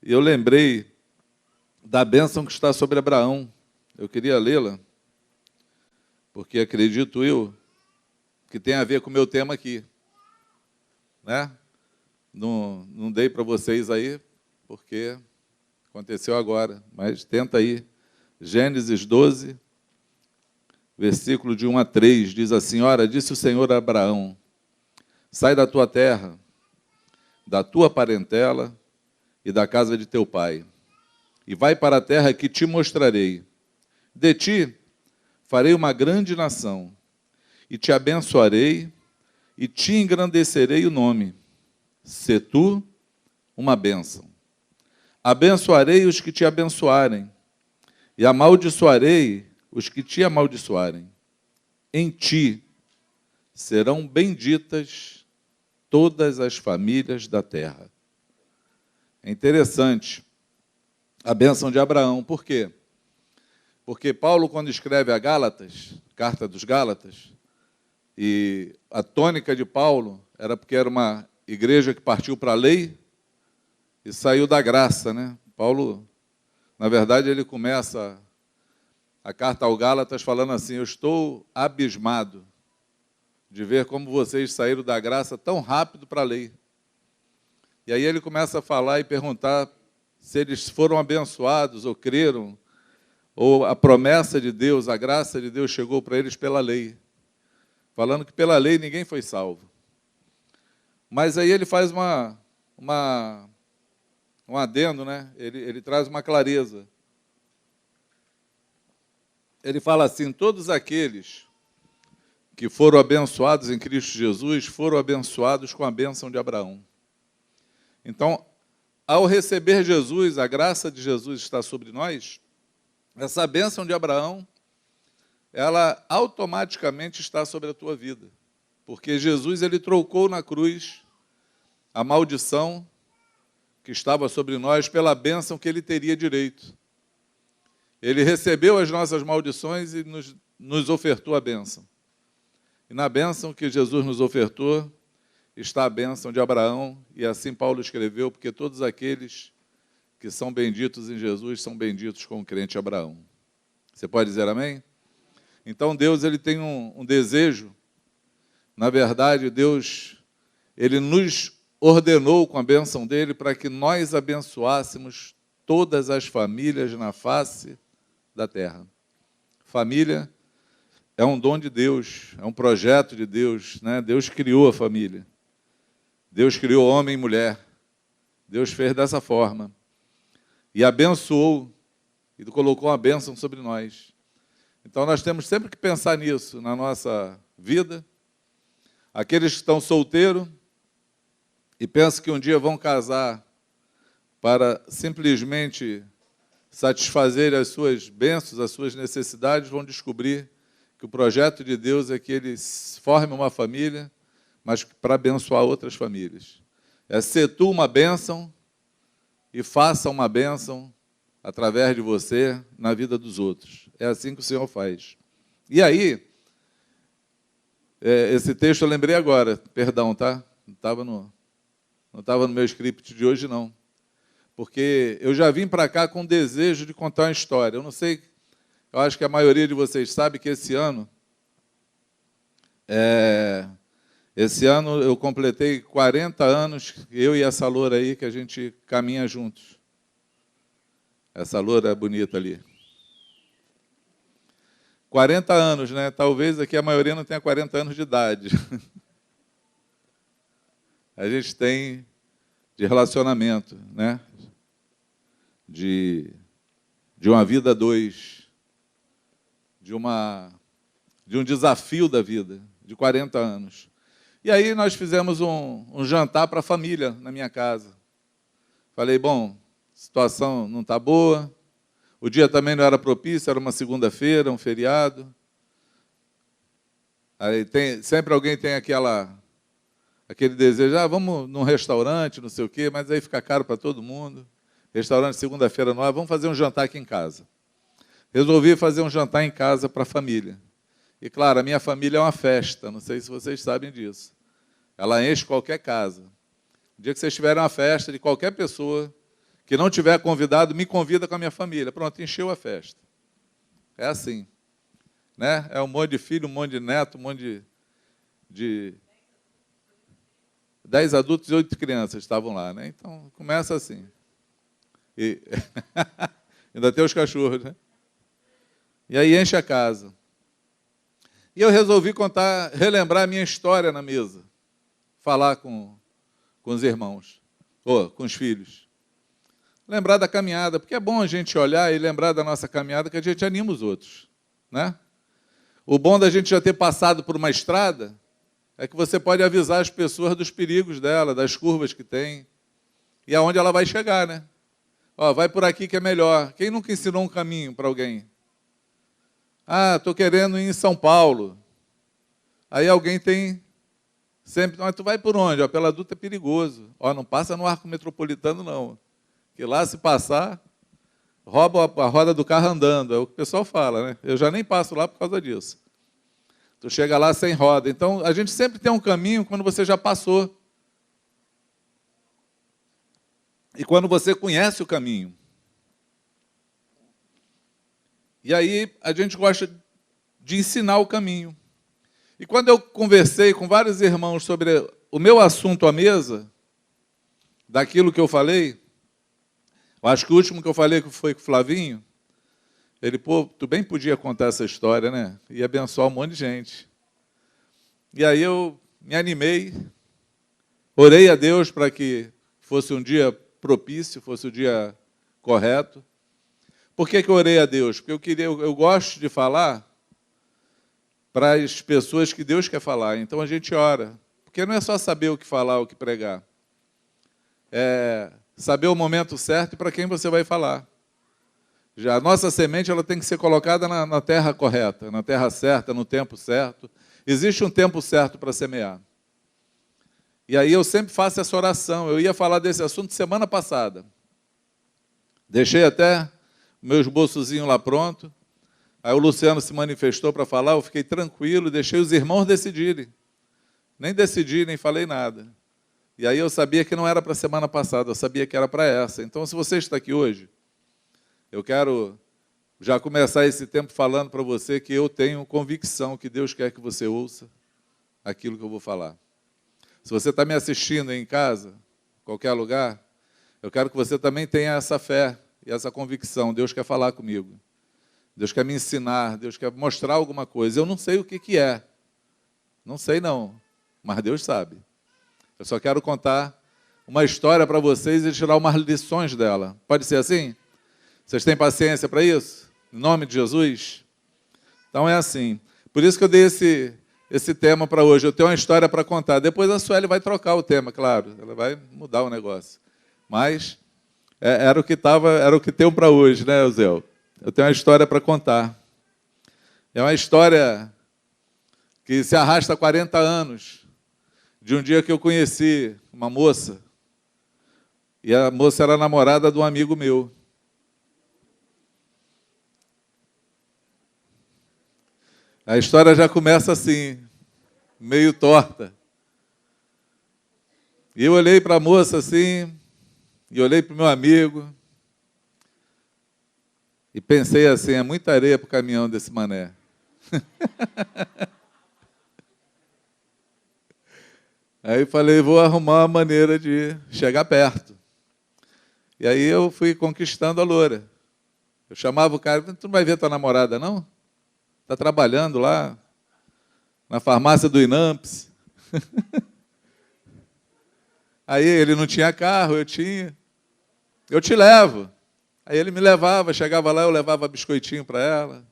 E eu lembrei da bênção que está sobre Abraão. Eu queria lê-la, porque acredito eu que tem a ver com o meu tema aqui. Né? Não dei para vocês aí, porque aconteceu agora, mas tenta aí. Gênesis 12, versículo de 1 a 3, diz assim: Ora, disse o Senhor a Abraão, sai da tua terra, da tua parentela e da casa de teu pai, e vai para a terra que te mostrarei. De ti farei uma grande nação, e te abençoarei, e te engrandecerei o nome. Se tu uma bênção. Abençoarei os que te abençoarem, e amaldiçoarei os que te amaldiçoarem. Em ti serão benditas todas as famílias da terra. É interessante a bênção de Abraão. Por quê? Porque Paulo, quando escreve a Gálatas, carta dos Gálatas, e a tônica de Paulo era porque era uma igreja que partiu para a lei e saiu da graça, né? Paulo, na verdade, ele começa a carta ao Gálatas falando assim: eu estou abismado de ver como vocês saíram da graça tão rápido para a lei. E aí ele começa a falar e perguntar se eles foram abençoados ou creram, ou a promessa de Deus, a graça de Deus chegou para eles pela lei. Falando que pela lei ninguém foi salvo. Mas aí ele faz um adendo, né? Ele traz uma clareza. Ele fala assim: todos aqueles que foram abençoados em Cristo Jesus foram abençoados com a bênção de Abraão. Então, ao receber Jesus, a graça de Jesus está sobre nós, essa bênção de Abraão, ela automaticamente está sobre a tua vida. Porque Jesus, ele trocou na cruz a maldição que estava sobre nós pela bênção que ele teria direito. Ele recebeu as nossas maldições e nos ofertou a bênção. E na bênção que Jesus nos ofertou, está a bênção de Abraão, e assim Paulo escreveu, porque todos aqueles que são benditos em Jesus são benditos com o crente Abraão. Você pode dizer amém? Então Deus, ele tem um desejo. Na verdade, Deus, ele nos ordenou com a bênção dele para que nós abençoássemos todas as famílias na face da terra. Família é um dom de Deus, é um projeto de Deus, né? Deus criou a família. Deus criou homem e mulher. Deus fez dessa forma. E abençoou, e colocou uma bênção sobre nós. Então nós temos sempre que pensar nisso na nossa vida. Aqueles que estão solteiros e pensam que um dia vão casar para simplesmente satisfazer as suas bênçãos, as suas necessidades, vão descobrir que o projeto de Deus é que eles formem uma família, mas para abençoar outras famílias. É ser tu uma bênção e faça uma bênção através de você na vida dos outros. É assim que o Senhor faz. E aí, esse texto eu lembrei agora, perdão, tá? Não estava no meu script de hoje, não. Porque eu já vim para cá com o desejo de contar uma história. Eu não sei, eu acho que a maioria de vocês sabe que esse ano eu completei 40 anos, eu e essa loura aí, que a gente caminha juntos. Essa loura bonita ali. 40 anos, né? Talvez aqui a maioria não tenha 40 anos de idade. A gente tem de relacionamento, né? De uma vida a dois, de um desafio da vida, de 40 anos. E aí nós fizemos um jantar para a família na minha casa. Falei, bom, a situação não está boa, o dia também não era propício, era uma segunda-feira, um feriado. Aí sempre alguém tem aquele desejo, vamos num restaurante, não sei o quê, mas aí fica caro para todo mundo. Restaurante segunda-feira não é, vamos fazer um jantar aqui em casa. Resolvi fazer um jantar em casa para a família. E, claro, a minha família é uma festa, não sei se vocês sabem disso. Ela enche qualquer casa. O dia que vocês tiverem uma festa de qualquer pessoa que não tiver convidado, me convida com a minha família. Pronto, encheu a festa. É assim. Né? É um monte de filho, um monte de neto, um monte de 10 adultos e 8 crianças estavam lá. Né? Então, começa assim. E ainda tem os cachorros, né? E aí enche a casa. E eu resolvi relembrar a minha história na mesa. Falar com os irmãos, ou com os filhos. Lembrar da caminhada, porque é bom a gente olhar e lembrar da nossa caminhada, que a gente anima os outros. Né? O bom da gente já ter passado por uma estrada é que você pode avisar as pessoas dos perigos dela, das curvas que tem, e aonde ela vai chegar, né? Ó, vai por aqui que é melhor. Quem nunca ensinou um caminho para alguém? Ah, estou querendo ir em São Paulo. Aí alguém tem sempre... Mas tu vai por onde? Ó, pela Dutra é perigoso. Ó, não passa no Arco Metropolitano, não. Que lá, se passar, rouba a roda do carro andando. É o que o pessoal fala, né? Eu já nem passo lá por causa disso. Tu chega lá sem roda. Então, a gente sempre tem um caminho quando você já passou. E quando você conhece o caminho. E aí a gente gosta de ensinar o caminho. E quando eu conversei com vários irmãos sobre o meu assunto à mesa, daquilo que eu falei, eu acho que o último que eu falei foi com o Flavinho, ele, pô, tu bem podia contar essa história, né? Ia abençoar um monte de gente. E aí eu me animei, orei a Deus para que fosse um dia propício, fosse o dia correto. Por que eu orei a Deus? Porque eu gosto de falar para as pessoas que Deus quer falar. Então a gente ora. Porque não é só saber o que falar, o que pregar. É saber o momento certo e para quem você vai falar. Já a nossa semente ela tem que ser colocada na terra correta, na terra certa, no tempo certo. Existe um tempo certo para semear. E aí eu sempre faço essa oração. Eu ia falar desse assunto semana passada. Deixei até meu esboçozinho lá pronto. Aí o Luciano se manifestou para falar, eu fiquei tranquilo, deixei os irmãos decidirem. Nem decidi, nem falei nada. E aí eu sabia que não era para a semana passada, eu sabia que era para essa. Então, se você está aqui hoje, eu quero já começar esse tempo falando para você que eu tenho convicção que Deus quer que você ouça aquilo que eu vou falar. Se você está me assistindo em casa, qualquer lugar, eu quero que você também tenha essa fé e essa convicção. Deus quer falar comigo. Deus quer me ensinar, Deus quer mostrar alguma coisa. Eu não sei o que é. Não sei não, mas Deus sabe. Eu só quero contar uma história para vocês e tirar umas lições dela. Pode ser assim? Vocês têm paciência para isso? Em nome de Jesus? Então é assim. Por isso que eu dei esse tema para hoje. Eu tenho uma história para contar. Depois a Sueli vai trocar o tema, claro. Ela vai mudar o negócio. Mas era o que tenho para hoje, né, Eusel? Eu tenho uma história para contar. É uma história que se arrasta há 40 anos. De um dia que eu conheci uma moça. E a moça era namorada de um amigo meu. A história já começa assim, meio torta. E eu olhei para a moça assim, e olhei para o meu amigo, e pensei assim, é muita areia para o caminhão desse mané. Aí falei, vou arrumar uma maneira de chegar perto. E aí eu fui conquistando a loura. Eu chamava o cara, tu não vai ver tua namorada, não? Está trabalhando lá, na farmácia do Inamps. Aí ele não tinha carro, eu tinha. Eu te levo. Aí ele me levava, chegava lá, eu levava biscoitinho para ela.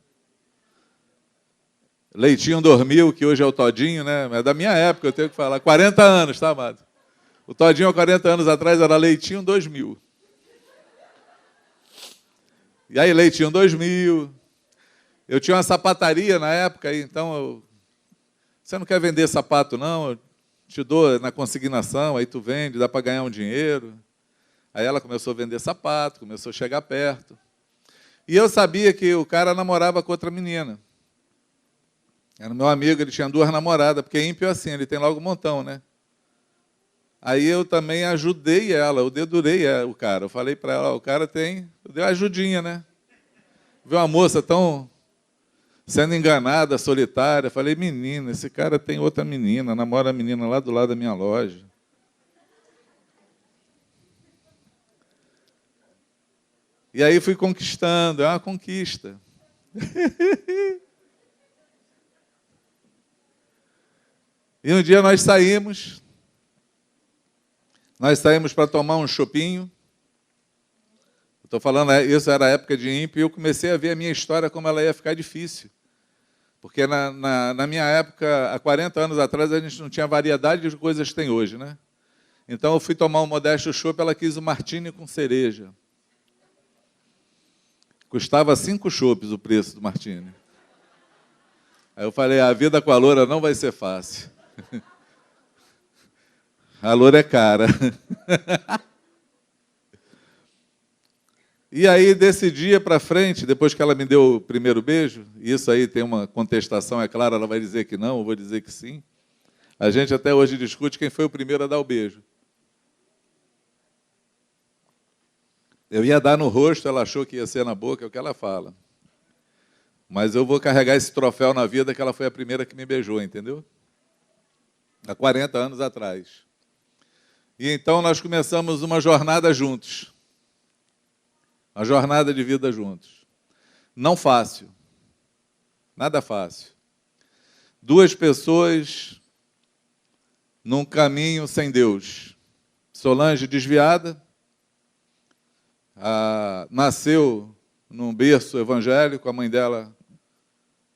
Leitinho dormiu, que hoje é o Todinho, né? É da minha época, eu tenho que falar. 40 anos, tá, amado? O Todinho, há 40 anos atrás, era Leitinho 2000. E aí, Leitinho 2000. Eu tinha uma sapataria na época, então você não quer vender sapato, não? Eu te dou na consignação, aí tu vende, dá para ganhar um dinheiro. Aí ela começou a vender sapato, começou a chegar perto. E eu sabia que o cara namorava com outra menina. Era meu amigo, ele tinha 2 namoradas, porque ímpio é assim, ele tem logo um montão, né? Aí eu também ajudei ela, eu dedurei o cara. Eu falei para ela, o cara tem... Eu dei uma ajudinha, né? Viu uma moça tão sendo enganada, solitária. Eu falei, menina, esse cara tem outra menina, namora a menina lá do lado da minha loja. E aí fui conquistando, é uma conquista. E um dia nós saímos para tomar um chopinho. Estou falando, isso era a época de ímpio, e eu comecei a ver a minha história como ela ia ficar difícil. Porque na minha época, há 40 anos atrás, a gente não tinha variedade de coisas que tem hoje, né? Então eu fui tomar um modesto chopp, ela quis o martini com cereja. Custava 5 chopps o preço do martini. Aí eu falei, a vida com a loura não vai ser fácil. A loura é cara. E aí, desse dia para frente, depois que ela me deu o primeiro beijo, e isso aí tem uma contestação, é claro, ela vai dizer que não, eu vou dizer que sim. A gente até hoje discute quem foi o primeiro a dar o beijo. Eu ia dar no rosto, ela achou que ia ser na boca, é o que ela fala. Mas eu vou carregar esse troféu na vida que ela foi a primeira que me beijou, entendeu? Há 40 anos atrás. E então nós começamos uma jornada juntos. Uma jornada de vida juntos. Não fácil. Nada fácil. 2 pessoas num caminho sem Deus. Solange desviada, nasceu num berço evangélico, a mãe dela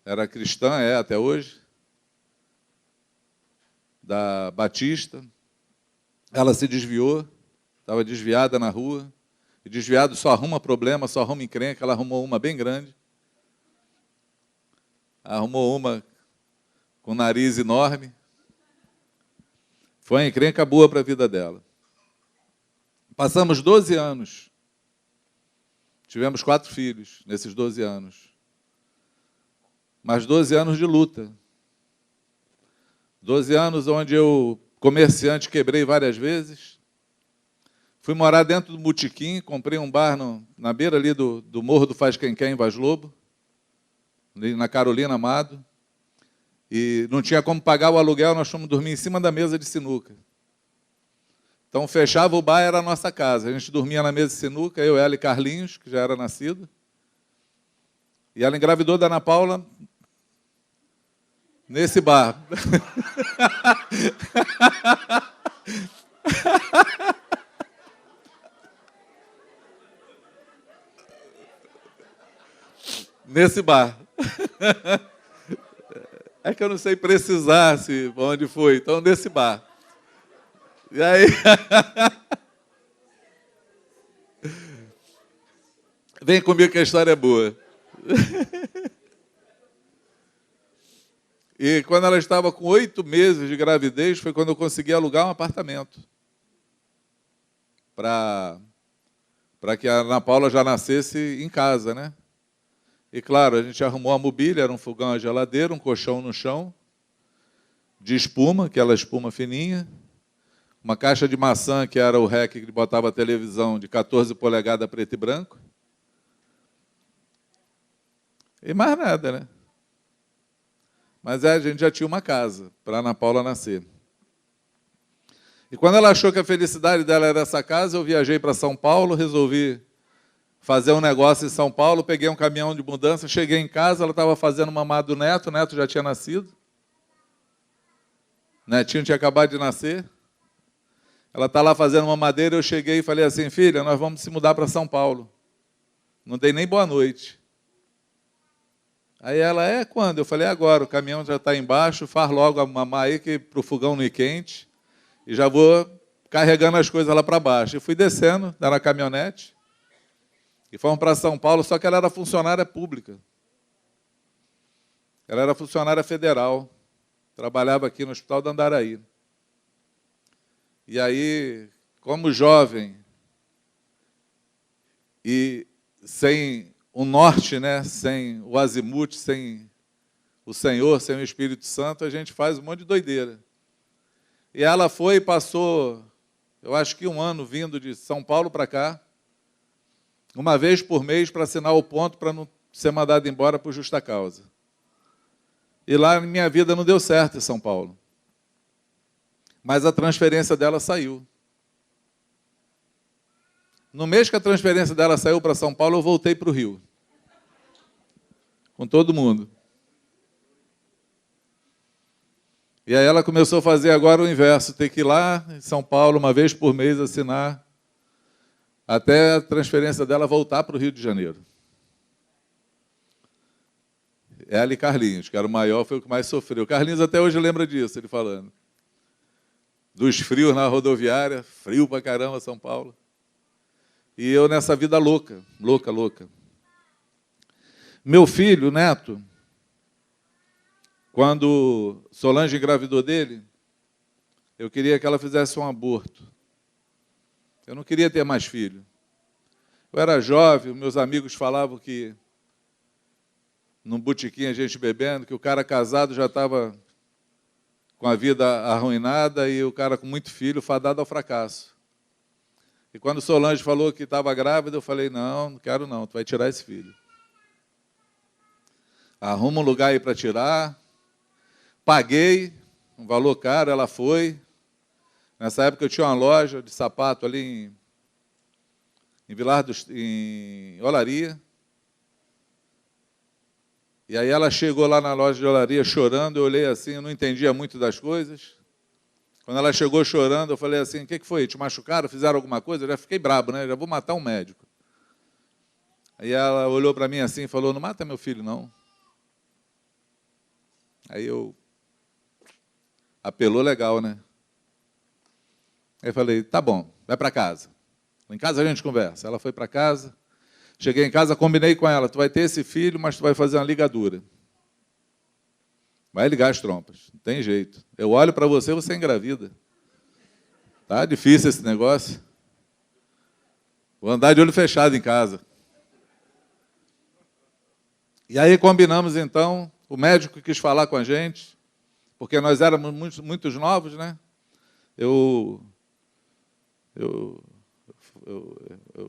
era cristã, é até hoje, da Batista. Ela se desviou, estava desviada na rua, e desviado só arruma problema, só arruma encrenca. Ela arrumou uma bem grande, arrumou uma com nariz enorme. Foi uma encrenca boa para a vida dela. Passamos 12 anos. Tivemos 4 filhos nesses 12 anos. Mas 12 anos de luta. 12 anos onde eu, comerciante, quebrei várias vezes. Fui morar dentro do botequim, comprei um bar na beira ali do Morro do Faz Quem Quer, em Vaz Lobo, ali na Carolina Amado. E não tinha como pagar o aluguel, nós fomos dormir em cima da mesa de sinuca. Então, fechava o bar, era a nossa casa. A gente dormia na mesa de sinuca, eu, ela e Carlinhos, que já era nascido. E ela engravidou da Ana Paula nesse bar. Nesse bar. É que eu não sei precisar onde foi. Então, nesse bar. E aí... Vem comigo que a história é boa. E quando ela estava com 8 meses de gravidez, foi quando eu consegui alugar um apartamento. Para que a Ana Paula já nascesse em casa, né? E claro, a gente arrumou a mobília, era um fogão, a geladeira, um colchão no chão, de espuma, aquela espuma fininha, uma caixa de maçã, que era o rack que botava a televisão, de 14 polegadas preto e branco. E mais nada, né? Mas a gente já tinha uma casa para a Ana Paula nascer. E quando ela achou que a felicidade dela era essa casa, eu viajei para São Paulo, resolvi fazer um negócio em São Paulo, peguei um caminhão de mudança, cheguei em casa, ela estava fazendo mamar do neto, o neto já tinha nascido. O netinho tinha acabado de nascer. Ela está lá fazendo mamadeira, eu cheguei e falei assim, filha, nós vamos se mudar para São Paulo. Não dei nem boa noite. Aí ela, quando? Eu falei, agora, o caminhão já está embaixo, faz logo a mamar aí, que para o fogão não ir quente, e já vou carregando as coisas lá para baixo. E fui descendo, na caminhonete, e fomos para São Paulo, só que ela era funcionária pública. Ela era funcionária federal, trabalhava aqui no Hospital do Andaraí. E aí, como jovem, e sem o norte, né, sem o azimuth, sem o Senhor, sem o Espírito Santo, a gente faz um monte de doideira. E ela foi e passou eu acho que um ano vindo de São Paulo para cá, uma vez por mês para assinar o ponto para não ser mandado embora por justa causa. E lá minha vida não deu certo em São Paulo. Mas a transferência dela saiu. No mês que a transferência dela saiu para São Paulo, eu voltei para o Rio. Com todo mundo. E aí ela começou a fazer agora o inverso, ter que ir lá em São Paulo uma vez por mês assinar, até a transferência dela voltar para o Rio de Janeiro. Ela e Carlinhos, que era o maior, foi o que mais sofreu. Carlinhos até hoje lembra disso, ele falando. Dos frios na rodoviária, frio pra caramba São Paulo. E eu nessa vida louca, louca, louca. Meu filho, Neto, quando Solange engravidou dele, eu queria que ela fizesse um aborto. Eu não queria ter mais filho. Eu era jovem, meus amigos falavam que, num botequim a gente bebendo, que o cara casado já estava com a vida arruinada e o cara com muito filho, fadado ao fracasso. E quando Solange falou que estava grávida, eu falei, não, não quero não, tu vai tirar esse filho. Arruma um lugar aí para tirar. Paguei, um valor caro, ela foi. Nessa época eu tinha uma loja de sapato ali em Olaria. E aí ela chegou lá na loja de Olaria chorando, eu olhei assim, eu não entendia muito das coisas. Quando ela chegou chorando, eu falei assim, o que foi? Te machucaram? Fizeram alguma coisa? Eu já fiquei brabo, né? Já vou matar um médico. Aí ela olhou para mim assim e falou, não mata meu filho, não. Aí eu... Apelou legal, né? Aí eu falei, tá bom, vai para casa. Em casa a gente conversa. Ela foi para casa. Cheguei em casa, combinei com ela, tu vai ter esse filho, mas tu vai fazer uma ligadura. Vai ligar as trompas, não tem jeito. Eu olho para você, você engravida. Tá difícil esse negócio. Vou andar de olho fechado em casa. E aí combinamos, então, o médico quis falar com a gente, porque nós éramos muito novos, né? Eu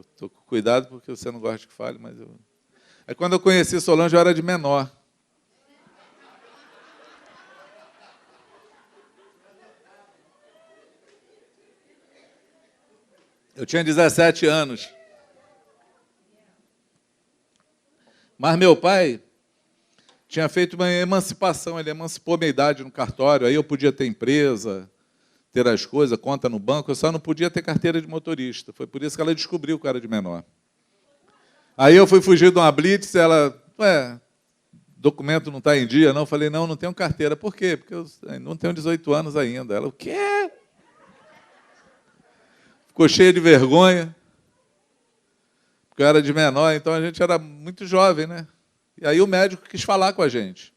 estou com cuidado porque você não gosta que fale, mas eu... Aí quando eu conheci Solange, eu era de menor. Eu tinha 17 anos. Mas meu pai tinha feito uma emancipação, ele emancipou minha idade no cartório, aí eu podia ter empresa, ter as coisas, conta no banco, eu só não podia ter carteira de motorista. Foi por isso que ela descobriu que eu era de menor. Aí eu fui fugir de uma blitz, ela, documento não está em dia, não? Eu falei, não, não tenho carteira. Por quê? Porque eu não tenho 18 anos ainda. Ela, o quê? Ficou cheia de vergonha, porque eu era de menor, então a gente era muito jovem, né? E aí o médico quis falar com a gente.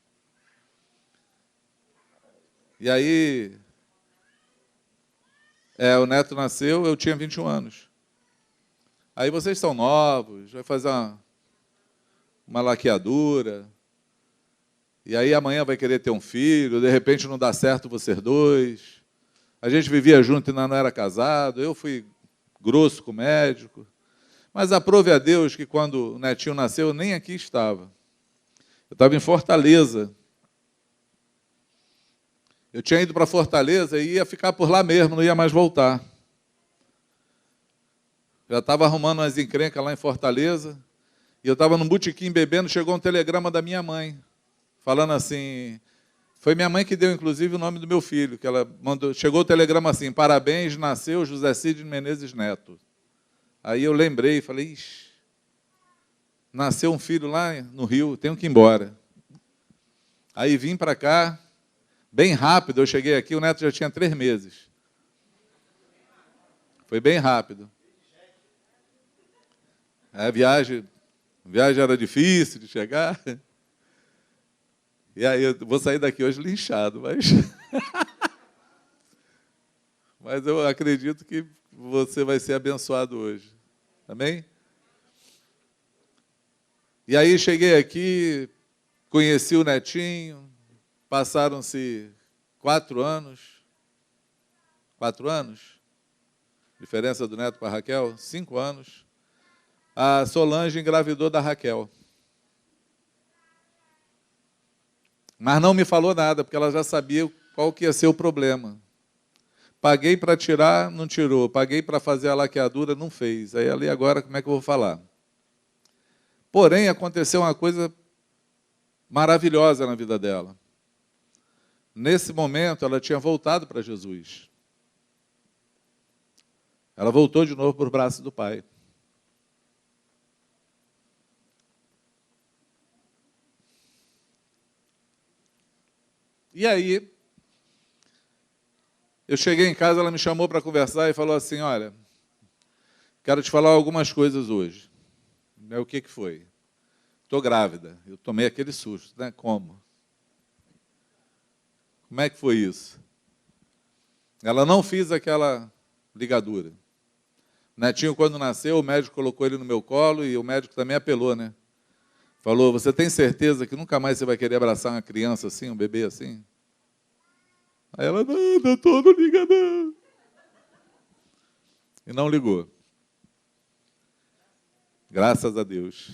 E aí, o Neto nasceu, eu tinha 21 anos. Aí vocês são novos, vai fazer uma laqueadura, e aí amanhã vai querer ter um filho, de repente não dá certo vocês dois. A gente vivia junto e ainda não era casado, eu fui grosso com o médico. Mas aprove a Deus que quando o netinho nasceu, eu nem aqui estava. Eu estava em Fortaleza. Eu tinha ido para Fortaleza e ia ficar por lá mesmo, não ia mais voltar. Já estava arrumando umas encrencas lá em Fortaleza, e eu estava num botequim bebendo, chegou um telegrama da minha mãe, falando assim, foi minha mãe que deu, inclusive, o nome do meu filho, que ela mandou, chegou o telegrama assim, parabéns, nasceu José Cid Menezes Neto. Aí eu lembrei, falei, ixi, nasceu um filho lá no Rio, tenho que ir embora. Aí vim para cá, bem rápido, eu cheguei aqui, o Neto já tinha 3 meses. Foi bem rápido. A viagem era difícil de chegar. E aí eu vou sair daqui hoje linchado, mas eu acredito que você vai ser abençoado hoje. Amém? E aí cheguei aqui, conheci o netinho, passaram-se 4 anos. 4 anos? diferença do neto para a Raquel, 5 anos, a Solange engravidou da Raquel. Mas não me falou nada, porque ela já sabia qual que ia ser o problema. Paguei para tirar, não tirou. Paguei para fazer a laqueadura, não fez. Aí ali agora, como é que eu vou falar? Porém, aconteceu uma coisa maravilhosa na vida dela. Nesse momento, ela tinha voltado para Jesus. Ela voltou de novo para o braço do Pai. E aí, eu cheguei em casa, ela me chamou para conversar e falou assim, olha, quero te falar algumas coisas hoje. O que foi? Estou grávida. Eu tomei aquele susto, né? Como? Como é que foi isso? Ela não fez aquela ligadura. O netinho, quando nasceu, o médico colocou ele no meu colo e o médico também apelou, né? Falou, você tem certeza que nunca mais você vai querer abraçar uma criança assim, um bebê assim? Aí ela, não, doutor, não liga não. E não ligou. Graças a Deus.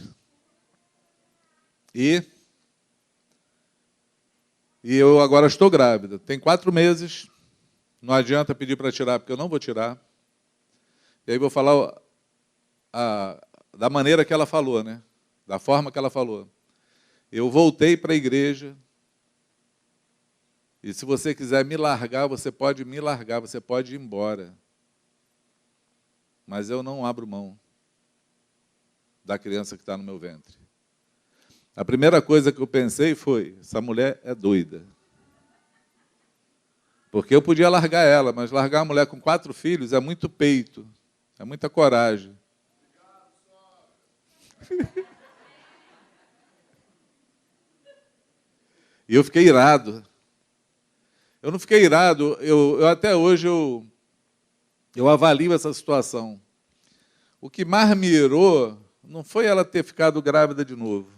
E eu agora estou grávida. Tem 4 meses. Não adianta pedir para tirar, porque eu não vou tirar. E aí vou falar da maneira que ela falou, né? Da forma que ela falou. Eu voltei para a igreja. E se você quiser me largar, você pode me largar, você pode ir embora. Mas eu não abro mão da criança que está no meu ventre. A primeira coisa que eu pensei foi, essa mulher é doida. Porque eu podia largar ela, mas largar uma mulher com 4 filhos é muito peito, é muita coragem. E eu fiquei irado. Eu não fiquei irado, eu até hoje eu avalio essa situação. O que mais me irou não foi ela ter ficado grávida de novo,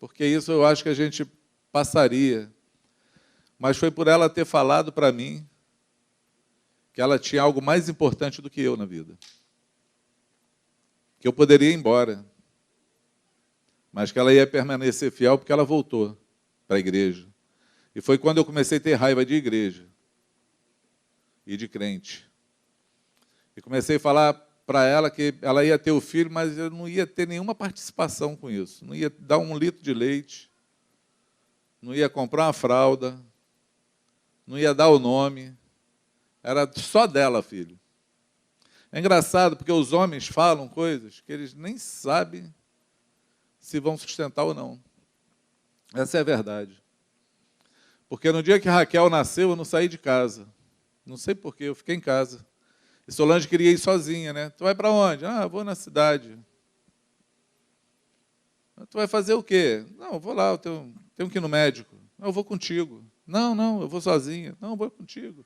porque isso eu acho que a gente passaria, mas foi por ela ter falado para mim que ela tinha algo mais importante do que eu na vida, que eu poderia ir embora, mas que ela ia permanecer fiel porque ela voltou para a igreja. E foi quando eu comecei a ter raiva de igreja e de crente. E comecei a falar para ela que ela ia ter o filho, mas eu não ia ter nenhuma participação com isso. Não ia dar 1 litro de leite, não ia comprar uma fralda, não ia dar o nome. Era só dela, filho. É engraçado, porque os homens falam coisas que eles nem sabem se vão sustentar ou não. Essa é a verdade. Porque no dia que Raquel nasceu, eu não saí de casa. Não sei porquê, eu fiquei em casa. E Solange queria ir sozinha, né? Tu vai para onde? Ah, vou na cidade. Tu vai fazer o quê? Não, eu vou lá, eu tenho que ir no médico. Não, eu vou contigo. Não, eu vou sozinha. Não, eu vou contigo.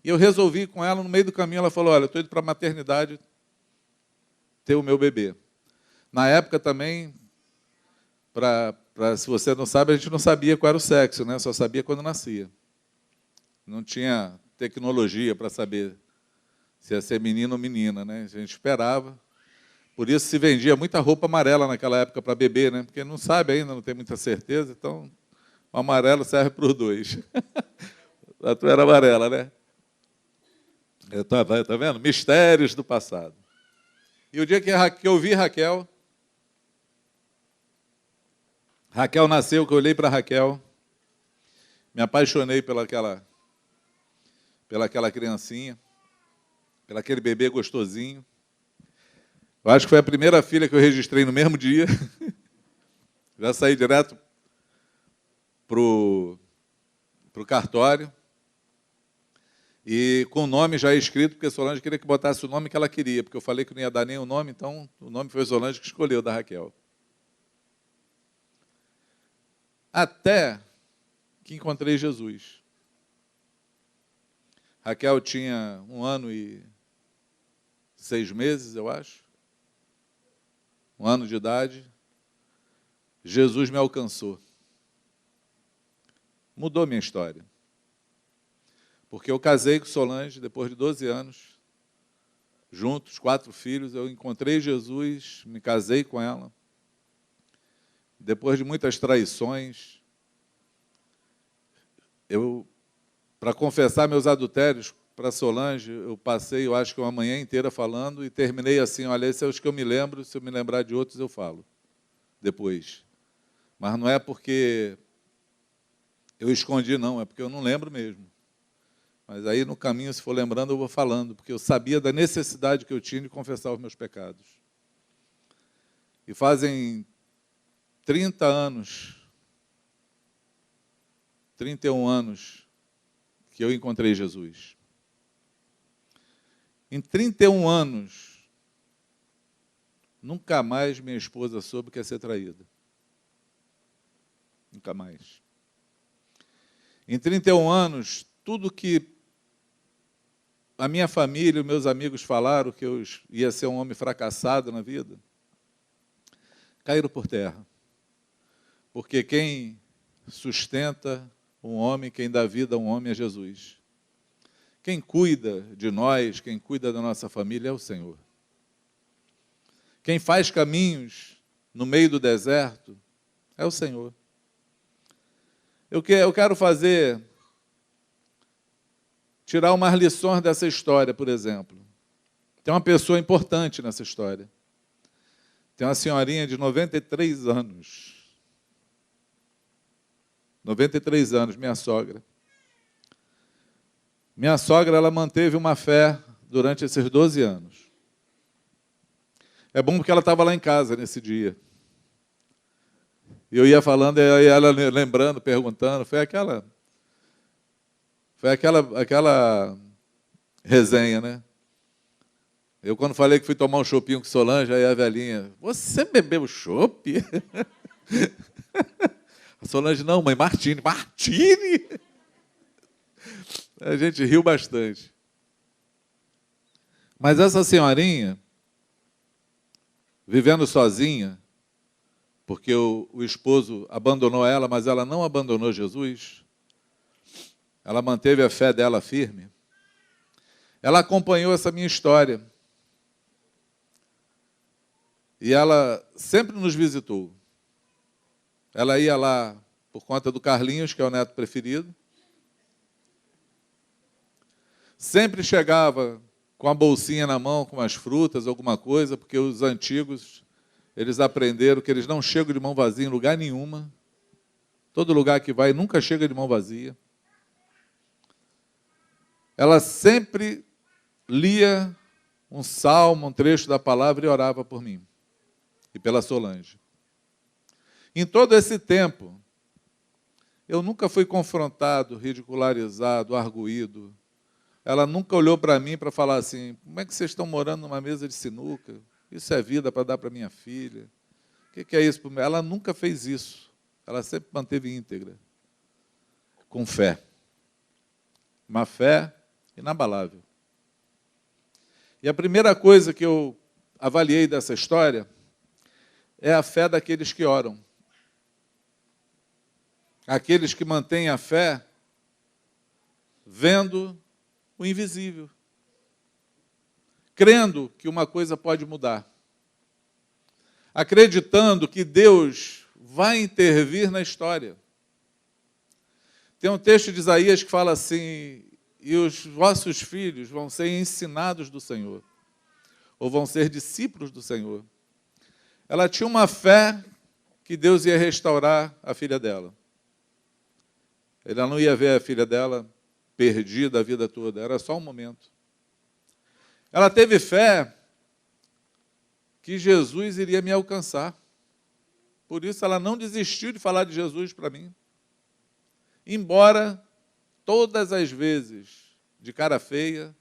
E eu resolvi com ela, no meio do caminho, ela falou, olha, eu estou indo para a maternidade ter o meu bebê. Na época também, se você não sabe, a gente não sabia qual era o sexo, né? Só sabia quando nascia. Não tinha tecnologia para saber se ia ser menino ou menina, né? A gente esperava. Por isso se vendia muita roupa amarela naquela época para bebê, né? Porque não sabe ainda, não tem muita certeza, então o amarelo serve para os 2. A tua era amarela, né? Tá vendo? Mistérios do passado. E o dia que eu vi Raquel nasceu, que eu olhei para Raquel, me apaixonei pelaquela criancinha, pelo aquele bebê gostosinho. Eu acho que foi a primeira filha que eu registrei no mesmo dia. Já saí direto para o cartório. E com o nome já escrito, porque Solange queria que botasse o nome que ela queria, porque eu falei que não ia dar nem o nome, então o nome foi Solange que escolheu, da Raquel. Até que encontrei Jesus. Raquel tinha 1 ano e 6 meses, eu acho. 1 ano de idade. Jesus me alcançou. Mudou minha história. Porque eu casei com Solange depois de 12 anos. juntos, 4 filhos. Eu encontrei Jesus, me casei com ela. Depois de muitas traições, para confessar meus adultérios para Solange, eu passei, eu acho que uma manhã inteira falando e terminei assim: olha, esses são os que eu me lembro, se eu me lembrar de outros eu falo depois. Mas não é porque eu escondi, não, é porque eu não lembro mesmo. Mas aí no caminho, se for lembrando, eu vou falando, porque eu sabia da necessidade que eu tinha de confessar os meus pecados. E fazem 30 anos, 31 anos, que eu encontrei Jesus. Em 31 anos, nunca mais minha esposa soube que ia ser traída. Nunca mais. Em 31 anos, tudo que a minha família e meus amigos falaram que eu ia ser um homem fracassado na vida, caíram por terra. Porque quem sustenta um homem, quem dá vida a um homem é Jesus. Quem cuida de nós, quem cuida da nossa família é o Senhor. Quem faz caminhos no meio do deserto é o Senhor. Eu quero tirar umas lições dessa história, por exemplo. Tem uma pessoa importante nessa história. Tem uma senhorinha de 93 anos. 93 anos, minha sogra. Minha sogra, ela manteve uma fé durante esses 12 anos. É bom porque ela estava lá em casa nesse dia. E eu ia falando, e ela lembrando, perguntando, foi aquela resenha, né? Eu, quando falei que fui tomar um chopinho com Solange, aí a velhinha: você bebeu chopp? A Solange: não, mãe, Martini. Martini? A gente riu bastante. Mas essa senhorinha, vivendo sozinha, porque o esposo abandonou ela, mas ela não abandonou Jesus, ela manteve a fé dela firme, ela acompanhou essa minha história. E ela sempre nos visitou. Ela ia lá por conta do Carlinhos, que é o neto preferido. Sempre chegava com a bolsinha na mão, com as frutas, alguma coisa, porque os antigos, eles aprenderam que eles não chegam de mão vazia em lugar nenhuma. Todo lugar que vai, nunca chega de mão vazia. Ela sempre lia um salmo, um trecho da palavra e orava por mim e pela Solange. Em todo esse tempo, eu nunca fui confrontado, ridicularizado, arguído. Ela nunca olhou para mim para falar assim: como é que vocês estão morando numa mesa de sinuca? Isso é vida para dar para minha filha? O que é isso? Ela nunca fez isso. Ela sempre manteve íntegra, com fé. Uma fé inabalável. E a primeira coisa que eu avaliei dessa história é a fé daqueles que oram. Aqueles que mantêm a fé vendo o invisível, crendo que uma coisa pode mudar, acreditando que Deus vai intervir na história. Tem um texto de Isaías que fala assim: e os vossos filhos vão ser ensinados do Senhor, ou vão ser discípulos do Senhor. Ela tinha uma fé que Deus ia restaurar a filha dela. Ela não ia ver a filha dela perdida a vida toda, era só um momento. Ela teve fé que Jesus iria me alcançar. Por isso ela não desistiu de falar de Jesus para mim. Embora todas as vezes, de cara feia,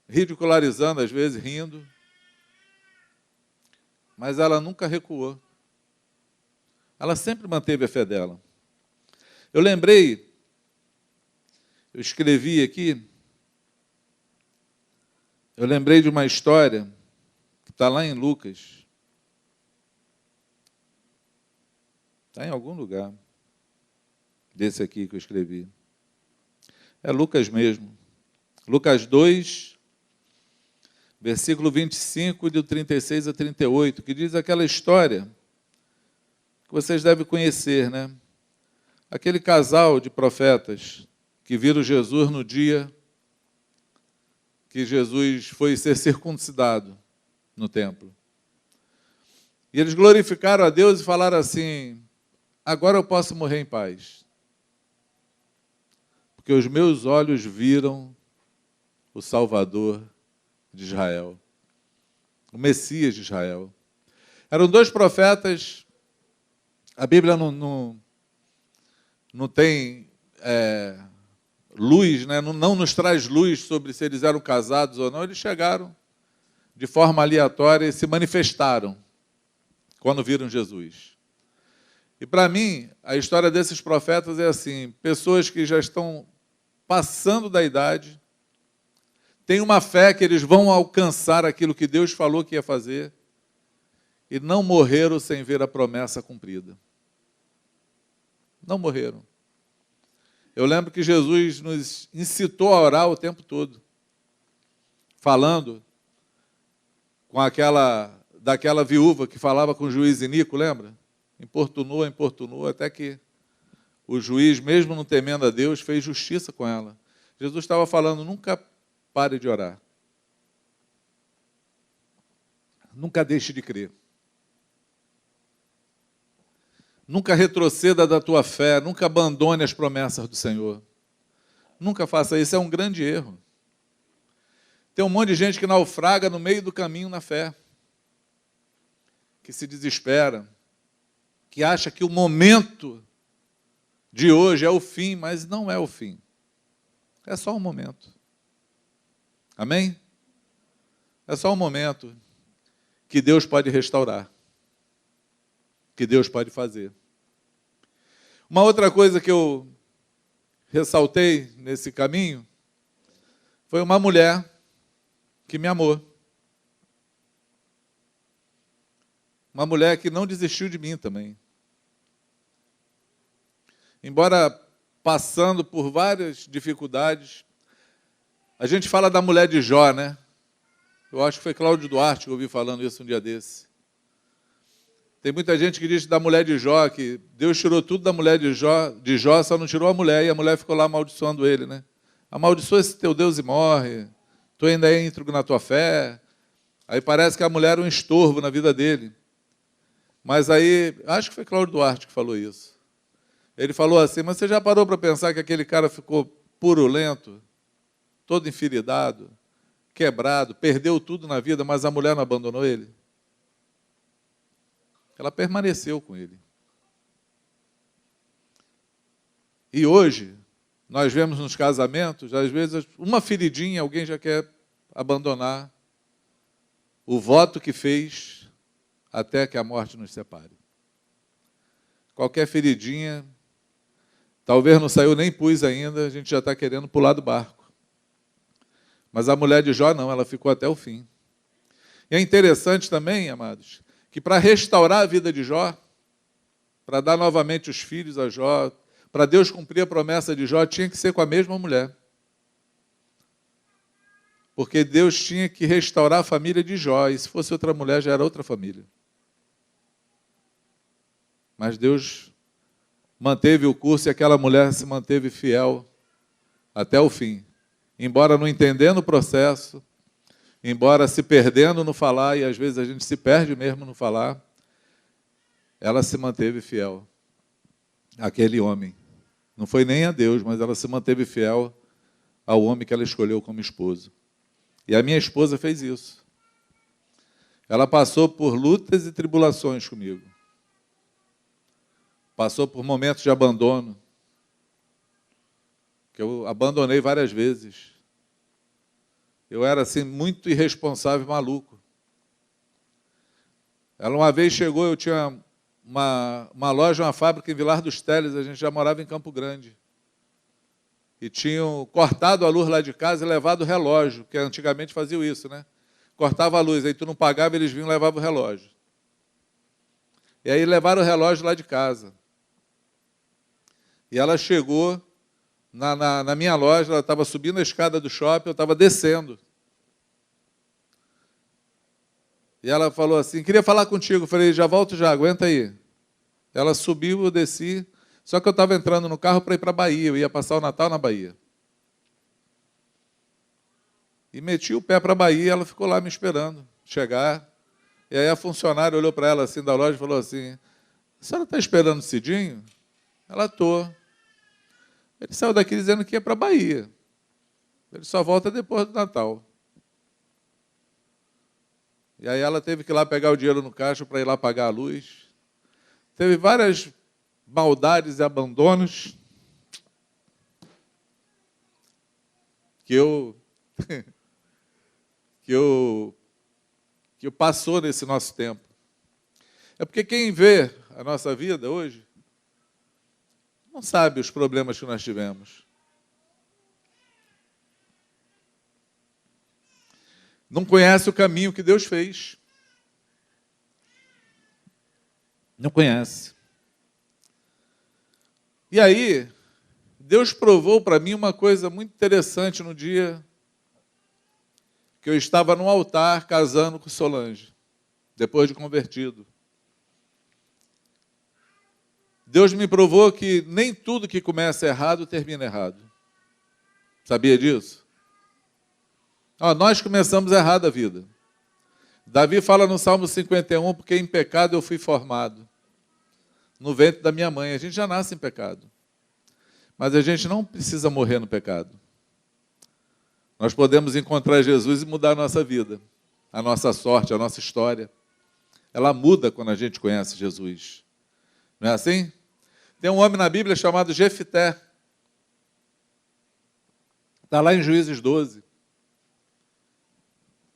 ridicularizando, às vezes rindo, mas ela nunca recuou. Ela sempre manteve a fé dela. Eu escrevi aqui, eu lembrei de uma história que está lá em Lucas. Está em algum lugar desse aqui que eu escrevi. É Lucas mesmo. Lucas 2, versículo 25, do 36 a 38, que diz aquela história que vocês devem conhecer, né? Aquele casal de profetas que viram Jesus no dia que Jesus foi ser circuncidado no templo. E eles glorificaram a Deus e falaram assim: agora eu posso morrer em paz, porque os meus olhos viram o Salvador de Israel, o Messias de Israel. Eram dois profetas. A Bíblia não tem luz, né? Não nos traz luz sobre se eles eram casados ou não. Eles chegaram de forma aleatória e se manifestaram quando viram Jesus. E para mim, a história desses profetas é assim: pessoas que já estão passando da idade, têm uma fé que eles vão alcançar aquilo que Deus falou que ia fazer, e não morreram sem ver a promessa cumprida. Não morreram. Eu lembro que Jesus nos incitou a orar o tempo todo, falando com daquela viúva que falava com o juiz Inico, lembra? Importunou, até que o juiz, mesmo não temendo a Deus, fez justiça com ela. Jesus estava falando: nunca pare de orar. Nunca deixe de crer. Nunca retroceda da tua fé, nunca abandone as promessas do Senhor. Nunca faça isso, é um grande erro. Tem um monte de gente que naufraga no meio do caminho na fé, que se desespera, que acha que o momento de hoje é o fim, mas não é o fim. É só um momento. Amém? É só um momento que Deus pode restaurar, que Deus pode fazer. Uma outra coisa que eu ressaltei nesse caminho foi uma mulher que me amou. Uma mulher que não desistiu de mim também. Embora passando por várias dificuldades, a gente fala da mulher de Jó, né? Eu acho que foi Cláudio Duarte que eu ouvi falando isso um dia desse. Tem muita gente que diz da mulher de Jó, que Deus tirou tudo da mulher de Jó, só não tirou a mulher, e a mulher ficou lá amaldiçoando ele, né? Amaldiçoa esse teu Deus e morre, tu ainda é íntegro na tua fé. Aí parece que a mulher era um estorvo na vida dele. Mas aí, acho que foi Cláudio Duarte que falou isso. Ele falou assim: mas você já parou para pensar que aquele cara ficou purulento, todo enfiridado, quebrado, perdeu tudo na vida, mas a mulher não abandonou ele? Ela permaneceu com ele. E hoje, nós vemos nos casamentos, às vezes, uma feridinha, alguém já quer abandonar o voto que fez até que a morte nos separe. Qualquer feridinha, talvez não saiu nem pus ainda, a gente já está querendo pular do barco. Mas a mulher de Jó não, ela ficou até o fim. E é interessante também, amados, que para restaurar a vida de Jó, para dar novamente os filhos a Jó, para Deus cumprir a promessa de Jó, tinha que ser com a mesma mulher. Porque Deus tinha que restaurar a família de Jó, e se fosse outra mulher, já era outra família. Mas Deus manteve o curso e aquela mulher se manteve fiel até o fim. Embora não entendendo o processo, embora se perdendo no falar, e às vezes a gente se perde mesmo no falar, ela se manteve fiel àquele homem. Não foi nem a Deus, mas ela se manteve fiel ao homem que ela escolheu como esposo. E a minha esposa fez isso. Ela passou por lutas e tribulações comigo. Passou por momentos de abandono, que eu abandonei várias vezes. Eu era assim muito irresponsável e maluco. Ela uma vez chegou, eu tinha uma loja, uma fábrica em Vilar dos Teles, a gente já morava em Campo Grande. E tinham cortado a luz lá de casa e levado o relógio, que antigamente faziam isso, né? Cortava a luz, aí tu não pagava, eles vinham e levavam o relógio. E aí levaram o relógio lá de casa. E ela chegou na minha loja, ela estava subindo a escada do shopping, eu estava descendo. E ela falou assim, queria falar contigo. Eu falei, já volto já, aguenta aí. Ela subiu, eu desci, só que eu estava entrando no carro para ir para a Bahia, eu ia passar o Natal na Bahia. E meti o pé para a Bahia, ela ficou lá me esperando chegar. E aí a funcionária olhou para ela assim da loja e falou assim, a senhora está esperando o Cidinho? Ela estou. Ele saiu daqui dizendo que ia para a Bahia. Ele só volta depois do Natal. E aí ela teve que ir lá pegar o dinheiro no caixa para ir lá pagar a luz. Teve várias maldades e abandonos que passou nesse nosso tempo. É porque quem vê a nossa vida hoje não sabe os problemas que nós tivemos. Não conhece o caminho que Deus fez. Não conhece. E aí, Deus provou para mim uma coisa muito interessante no dia que eu estava no altar casando com Solange, depois de convertido. Deus me provou que nem tudo que começa errado termina errado. Sabia disso? Nós começamos errado a vida. Davi fala no Salmo 51, porque em pecado eu fui formado. No ventre da minha mãe. A gente já nasce em pecado. Mas a gente não precisa morrer no pecado. Nós podemos encontrar Jesus e mudar a nossa vida, a nossa sorte, a nossa história. Ela muda quando a gente conhece Jesus. Não é assim? Tem um homem na Bíblia chamado Jefité. Está lá em Juízes 12.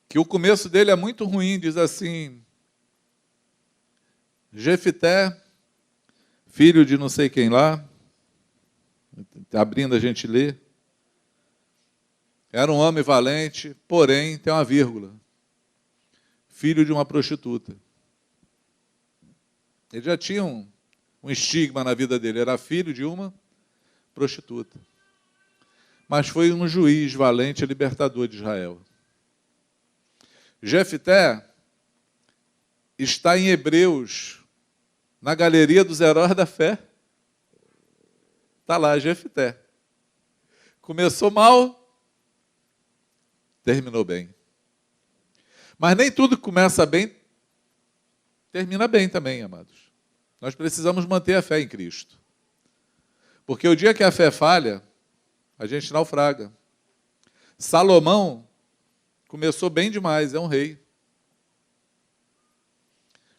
Que o começo dele é muito ruim, diz assim, Jefité, filho de não sei quem lá, abrindo a gente lê, era um homem valente, porém, tem uma vírgula, filho de uma prostituta. Ele já tinha um estigma na vida dele, era filho de uma prostituta. Mas foi um juiz valente e libertador de Israel. Jefité está em Hebreus, na galeria dos heróis da fé. Está lá, Jefité. Começou mal, terminou bem. Mas nem tudo que começa bem, termina bem também, amados. Nós precisamos manter a fé em Cristo. Porque o dia que a fé falha, a gente naufraga. Salomão começou bem demais, é um rei.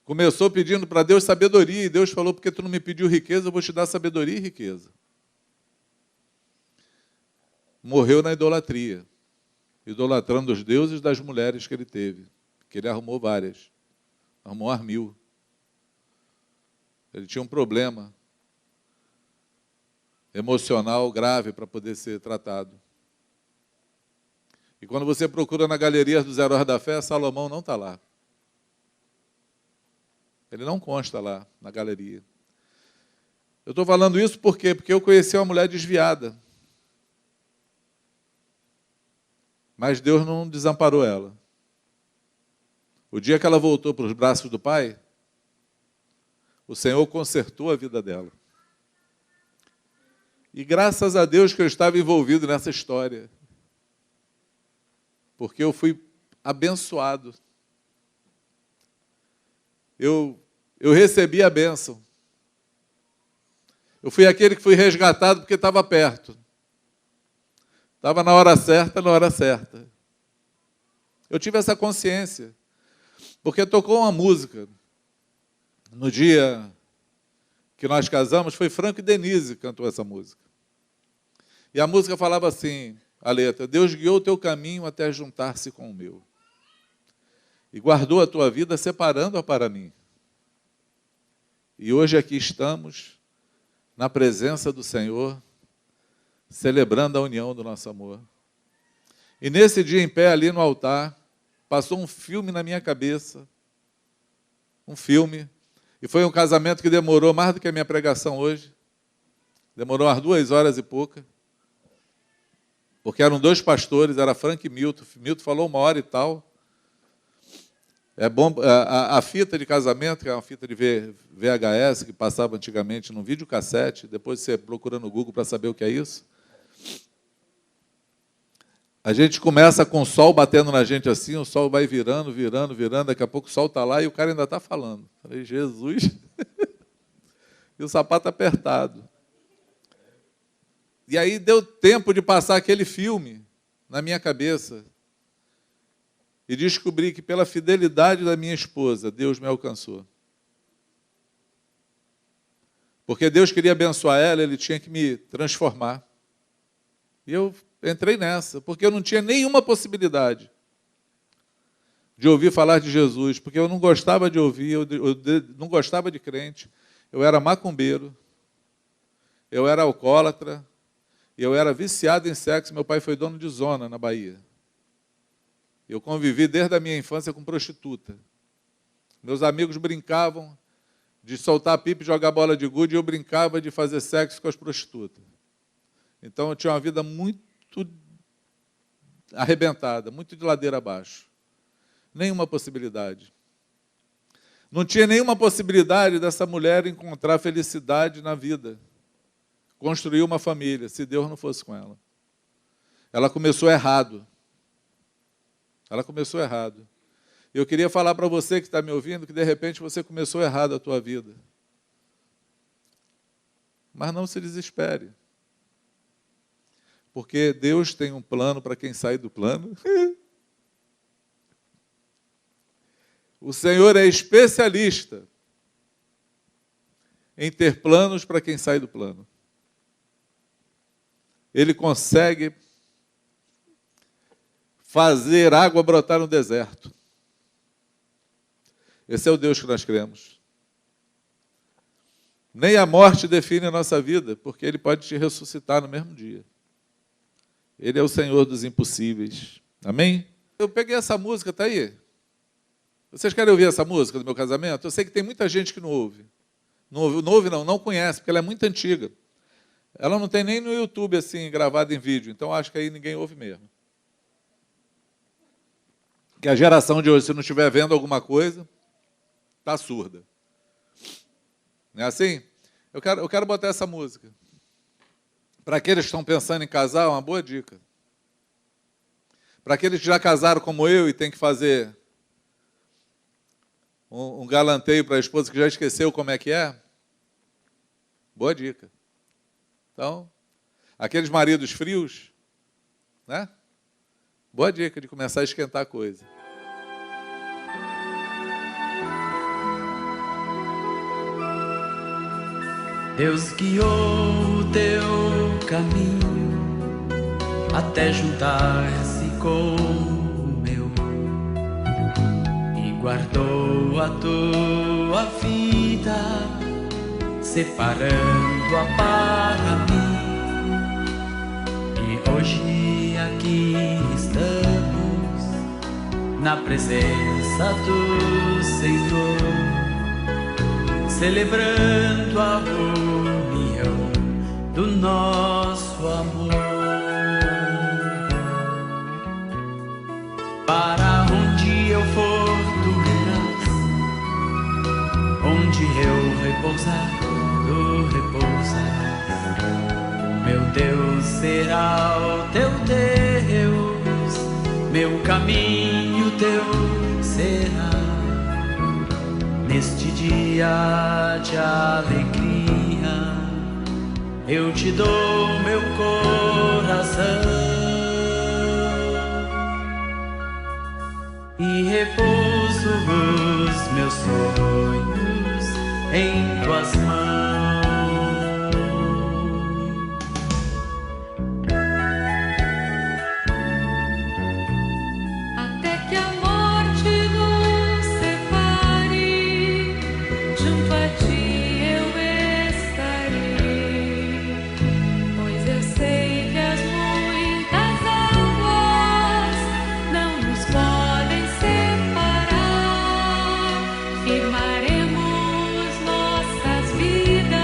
Começou pedindo para Deus sabedoria, e Deus falou, porque tu não me pediu riqueza, eu vou te dar sabedoria e riqueza. Morreu na idolatria, idolatrando os deuses das mulheres que ele teve, que ele arrumou várias, arrumou umas 1000. Ele tinha um problema emocional grave para poder ser tratado. E quando você procura na galeria dos heróis da fé, Salomão não está lá. Ele não consta lá na galeria. Eu estou falando isso por quê? Porque eu conheci uma mulher desviada. Mas Deus não desamparou ela. O dia que ela voltou para os braços do Pai, o Senhor consertou a vida dela. E graças a Deus que eu estava envolvido nessa história. Porque eu fui abençoado. Eu recebi a bênção. Eu fui aquele que fui resgatado porque estava perto. Estava na hora certa, na hora certa. Eu tive essa consciência. Porque tocou uma música. No dia que nós casamos, foi Franco e Denise que cantou essa música. E a música falava assim, a letra, Deus guiou o teu caminho até juntar-se com o meu. E guardou a tua vida separando-a para mim. E hoje aqui estamos, na presença do Senhor, celebrando a união do nosso amor. E nesse dia em pé ali no altar, passou um filme na minha cabeça. Um filme. E foi um casamento que demorou mais do que a minha pregação hoje. Demorou umas 2 horas e pouca. porque eram dois pastores, era Frank e Milton. Milton falou 1 hora e tal. É bom, a fita de casamento, que é uma fita de VHS, que passava antigamente num videocassete, depois você procura no Google para saber o que é isso. A gente começa com o sol batendo na gente assim, o sol vai virando, virando, virando, daqui a pouco o sol está lá e o cara ainda está falando. Falei, Jesus! E o sapato apertado. E aí deu tempo de passar aquele filme na minha cabeça. E descobri que pela fidelidade da minha esposa, Deus me alcançou. Porque Deus queria abençoar ela, Ele tinha que me transformar. E eu entrei nessa, porque eu não tinha nenhuma possibilidade de ouvir falar de Jesus, porque eu não gostava de ouvir, eu não gostava de crente, eu era macumbeiro, eu era alcoólatra, eu era viciado em sexo, meu pai foi dono de zona na Bahia. Eu convivi desde a minha infância com prostituta. Meus amigos brincavam de soltar pipa e jogar bola de gude, e eu brincava de fazer sexo com as prostitutas. Então eu tinha uma vida muito arrebentada, muito de ladeira abaixo. Nenhuma possibilidade. Não tinha nenhuma possibilidade dessa mulher encontrar felicidade na vida, construir uma família, se Deus não fosse com ela. Ela começou errado. Ela começou errado. Eu queria falar para você que está me ouvindo que, de repente, você começou errado a tua vida. Mas não se desespere. Porque Deus tem um plano para quem sai do plano. O Senhor é especialista em ter planos para quem sai do plano. Ele consegue fazer água brotar no deserto. Esse é o Deus que nós cremos. Nem a morte define a nossa vida, porque Ele pode te ressuscitar no mesmo dia. Ele é o Senhor dos impossíveis. Amém? Eu peguei essa música, está aí. Vocês querem ouvir essa música do meu casamento? Eu sei que tem muita gente que não ouve. Não conhece, porque ela é muito antiga. Ela não tem nem no YouTube assim, gravada em vídeo, então acho que aí ninguém ouve mesmo. Que a geração de hoje, se não estiver vendo alguma coisa, está surda. Não é assim? Eu quero botar essa música. Para aqueles que estão pensando em casar, é uma boa dica. Para aqueles que já casaram como eu e tem que fazer um galanteio para a esposa que já esqueceu como é que é, boa dica. Então, aqueles maridos frios, né? Boa dica de começar a esquentar a coisa. Deus guiou o teu caminho até juntar-se com o meu e guardou a tua vida, separando-a para mim. E hoje aqui estamos na presença do Senhor, celebrando a união do nosso amor. Para onde eu for, tu irás, onde eu repousar, tu repousarás. O meu Deus será o teu Deus, meu caminho teu será. Neste dia de alegria, eu te dou meu coração e repouso os meus sonhos em tuas mãos. Até que a morte nos separe, junto a ti eu estarei, pois eu sei que as muitas águas não nos podem separar. Firmaremos nossas vidas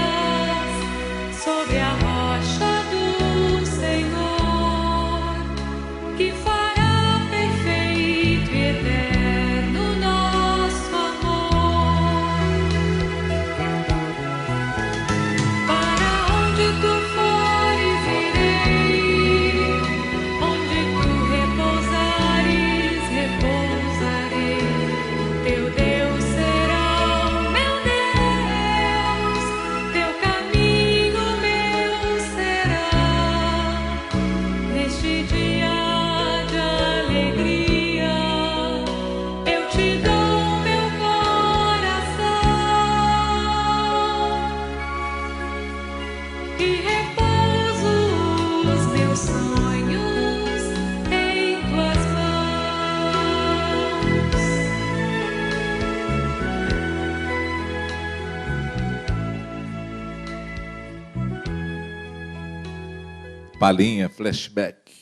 Palhinha, flashback.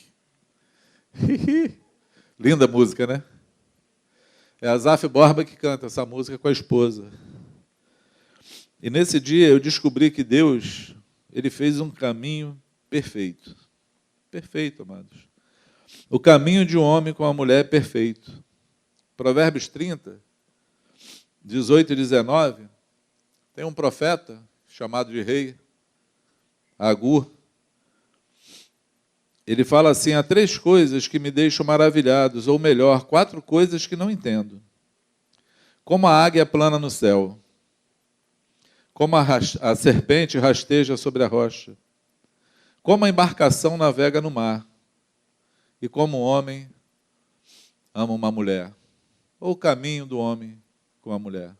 Linda música, né? É Asaf Borba que canta essa música com a esposa. E nesse dia eu descobri que Deus, Ele fez um caminho perfeito. Perfeito, amados. O caminho de um homem com uma mulher é perfeito. Provérbios 30, 18 e 19, tem um profeta chamado de rei, Agur. Ele fala assim: há 3 coisas que me deixam maravilhados, ou melhor, 4 coisas que não entendo. Como a águia plana no céu, como a serpente rasteja sobre a rocha, como a embarcação navega no mar, e como o homem ama uma mulher, ou o caminho do homem com a mulher.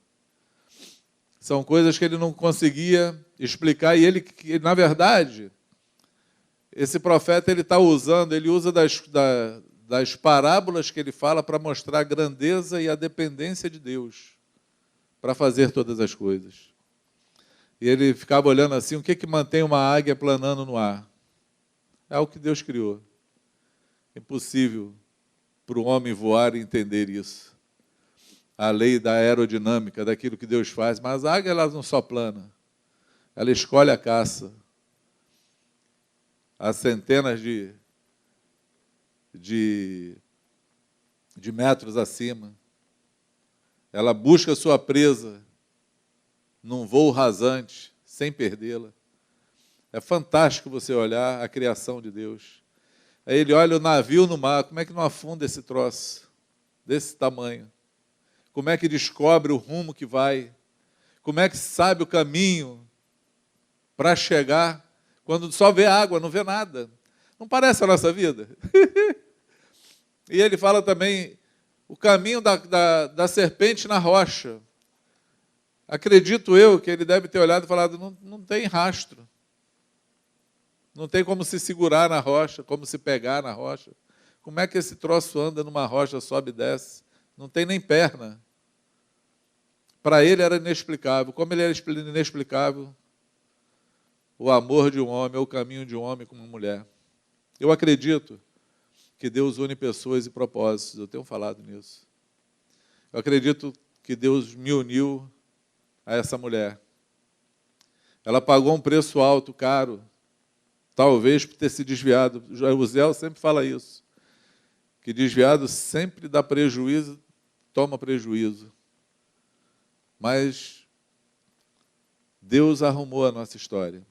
São coisas que ele não conseguia explicar, e ele, na verdade, esse profeta ele usa das parábolas que ele fala para mostrar a grandeza e a dependência de Deus para fazer todas as coisas. E ele ficava olhando assim, o que mantém uma águia planando no ar? É o que Deus criou. É impossível para o homem voar e entender isso. A lei da aerodinâmica, daquilo que Deus faz. Mas a águia ela não só plana, ela escolhe a caça. A centenas de metros acima. Ela busca sua presa num voo rasante, sem perdê-la. É fantástico você olhar a criação de Deus. Aí ele olha o navio no mar, como é que não afunda esse troço desse tamanho? Como é que descobre o rumo que vai? Como é que sabe o caminho para chegar quando só vê água, não vê nada? Não parece a nossa vida? E ele fala também o caminho da serpente na rocha. Acredito eu que ele deve ter olhado e falado, não tem rastro. Não tem como se segurar na rocha, como se pegar na rocha. Como é que esse troço anda numa rocha, sobe e desce? Não tem nem perna. Para ele era inexplicável. Como ele era inexplicável, o amor de um homem, ou o caminho de um homem com uma mulher. Eu acredito que Deus une pessoas e propósitos. Eu tenho falado nisso. Eu acredito que Deus me uniu a essa mulher. Ela pagou um preço alto, caro, talvez por ter se desviado. O Zé sempre fala isso, que desviado sempre dá prejuízo, toma prejuízo. Mas Deus arrumou a nossa história.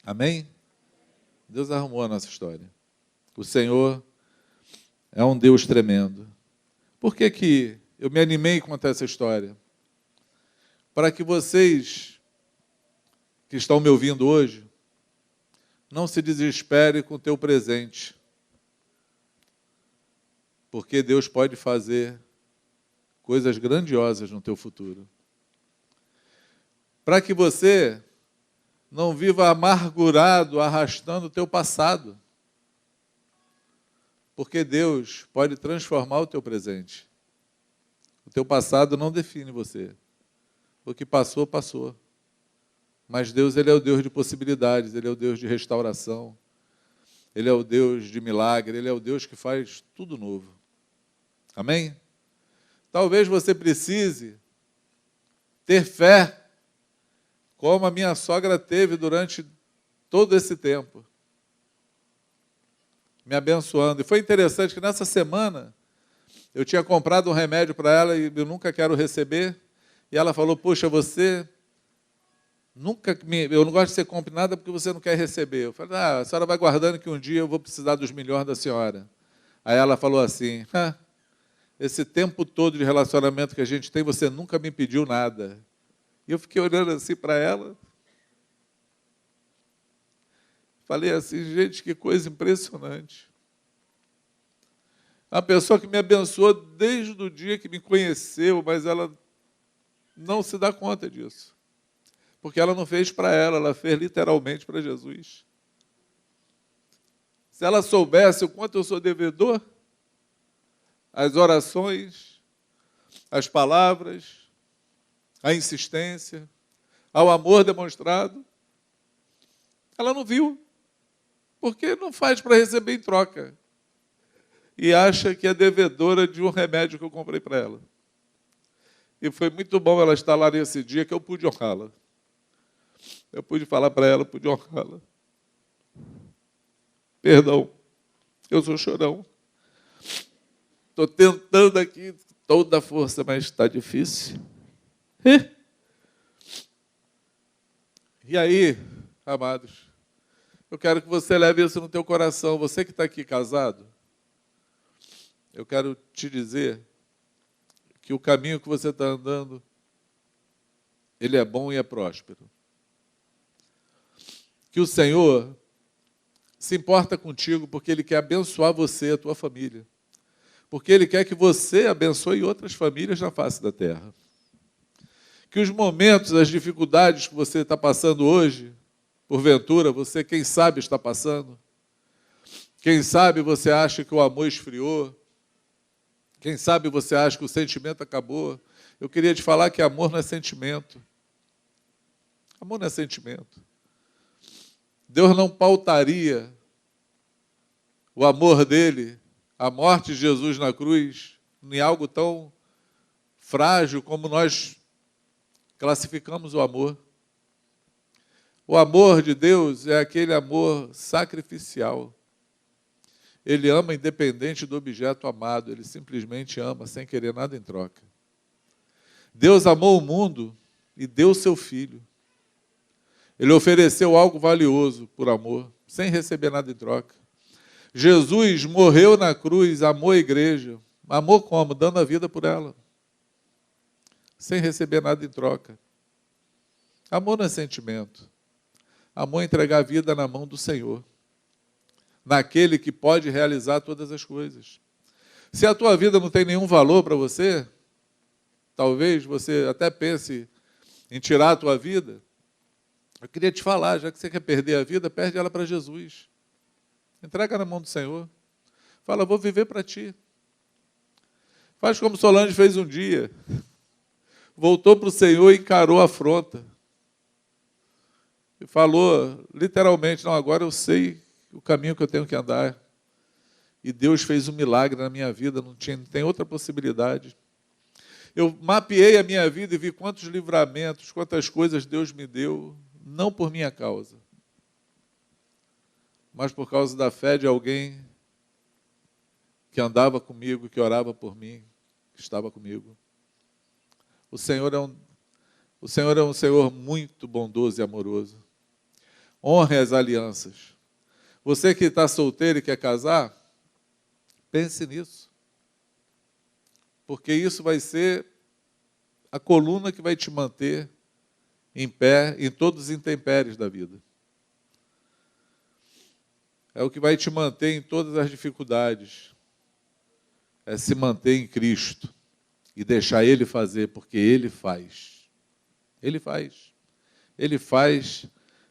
Amém? Deus arrumou a nossa história. O Senhor é um Deus tremendo. Por que eu me animei a contar essa história? Para que vocês que estão me ouvindo hoje não se desesperem com o teu presente. Porque Deus pode fazer coisas grandiosas no teu futuro. Para que você não viva amargurado, arrastando o teu passado. Porque Deus pode transformar o teu presente. O teu passado não define você. O que passou, passou. Mas Deus, Ele é o Deus de possibilidades, Ele é o Deus de restauração, Ele é o Deus de milagre, Ele é o Deus que faz tudo novo. Amém? Talvez você precise ter fé, como a minha sogra teve durante todo esse tempo, me abençoando. E foi interessante que nessa semana eu tinha comprado um remédio para ela e eu nunca quero receber. E ela falou, poxa, eu não gosto de ser compre nada porque você não quer receber. Eu falei, a senhora vai guardando que um dia eu vou precisar dos milhões da senhora. Aí ela falou assim, esse tempo todo de relacionamento que a gente tem, você nunca me pediu nada. E eu fiquei olhando assim para ela. Falei assim, gente, que coisa impressionante. Uma pessoa que me abençoou desde o dia que me conheceu, mas ela não se dá conta disso. Porque ela não fez para ela fez literalmente para Jesus. Se ela soubesse o quanto eu sou devedor, as orações, as palavras, a insistência, ao amor demonstrado, ela não viu. Porque não faz para receber em troca. E acha que é devedora de um remédio que eu comprei para ela. E foi muito bom ela estar lá nesse dia que eu pude honrá-la. Eu pude falar para ela, pude honrá-la. Perdão, eu sou chorão. Estou tentando aqui toda a força, mas está difícil. E aí, amados, eu quero que você leve isso no teu coração. Você que está aqui casado, eu quero te dizer que o caminho que você está andando, ele é bom e é próspero. Que o Senhor se importa contigo porque Ele quer abençoar você e a tua família. Porque Ele quer que você abençoe outras famílias na face da terra. Que os momentos, as dificuldades que você está passando hoje, porventura, você, quem sabe, está passando. Quem sabe você acha que o amor esfriou. Quem sabe você acha que o sentimento acabou. Eu queria te falar que amor não é sentimento. Amor não é sentimento. Deus não pautaria o amor dele, a morte de Jesus na cruz, em algo tão frágil como nós classificamos o amor. O amor de Deus é aquele amor sacrificial. Ele ama independente do objeto amado, ele simplesmente ama sem querer nada em troca. Deus amou o mundo e deu seu Filho. Ele ofereceu algo valioso por amor, sem receber nada em troca. Jesus morreu na cruz, amou a igreja. Amou como? Dando a vida por ela. Sem receber nada em troca. Amor não é sentimento. Amor é entregar a vida na mão do Senhor. Naquele que pode realizar todas as coisas. Se a tua vida não tem nenhum valor para você, talvez você até pense em tirar a tua vida. Eu queria te falar, já que você quer perder a vida, perde ela para Jesus. Entrega na mão do Senhor. Fala, vou viver para ti. Faz como Solange fez um dia. Voltou para o Senhor e encarou a afronta. E falou, literalmente, não, agora eu sei o caminho que eu tenho que andar. E Deus fez um milagre na minha vida, não tem outra possibilidade. Eu mapeei a minha vida e vi quantos livramentos, quantas coisas Deus me deu, não por minha causa, mas por causa da fé de alguém que andava comigo, que orava por mim, que estava comigo. O Senhor é um Senhor muito bondoso e amoroso. Honre as alianças. Você que está solteiro e quer casar, pense nisso. Porque isso vai ser a coluna que vai te manter em pé em todos os intempéries da vida. É o que vai te manter em todas as dificuldades. É se manter em Cristo e deixar Ele fazer, porque Ele faz. Ele faz. Ele faz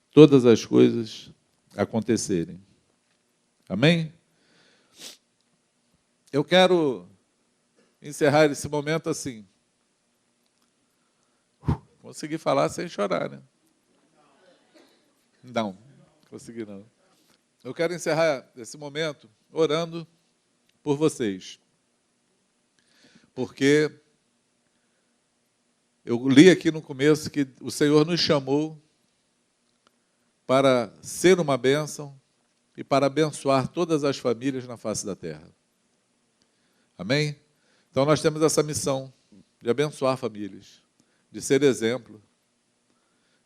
todas as coisas acontecerem. Amém? Eu quero encerrar esse momento assim. Consegui falar sem chorar, né? Não, consegui não. Eu quero encerrar esse momento orando por vocês. Porque eu li aqui no começo que o Senhor nos chamou para ser uma bênção e para abençoar todas as famílias na face da terra. Amém? Então nós temos essa missão de abençoar famílias, de ser exemplo,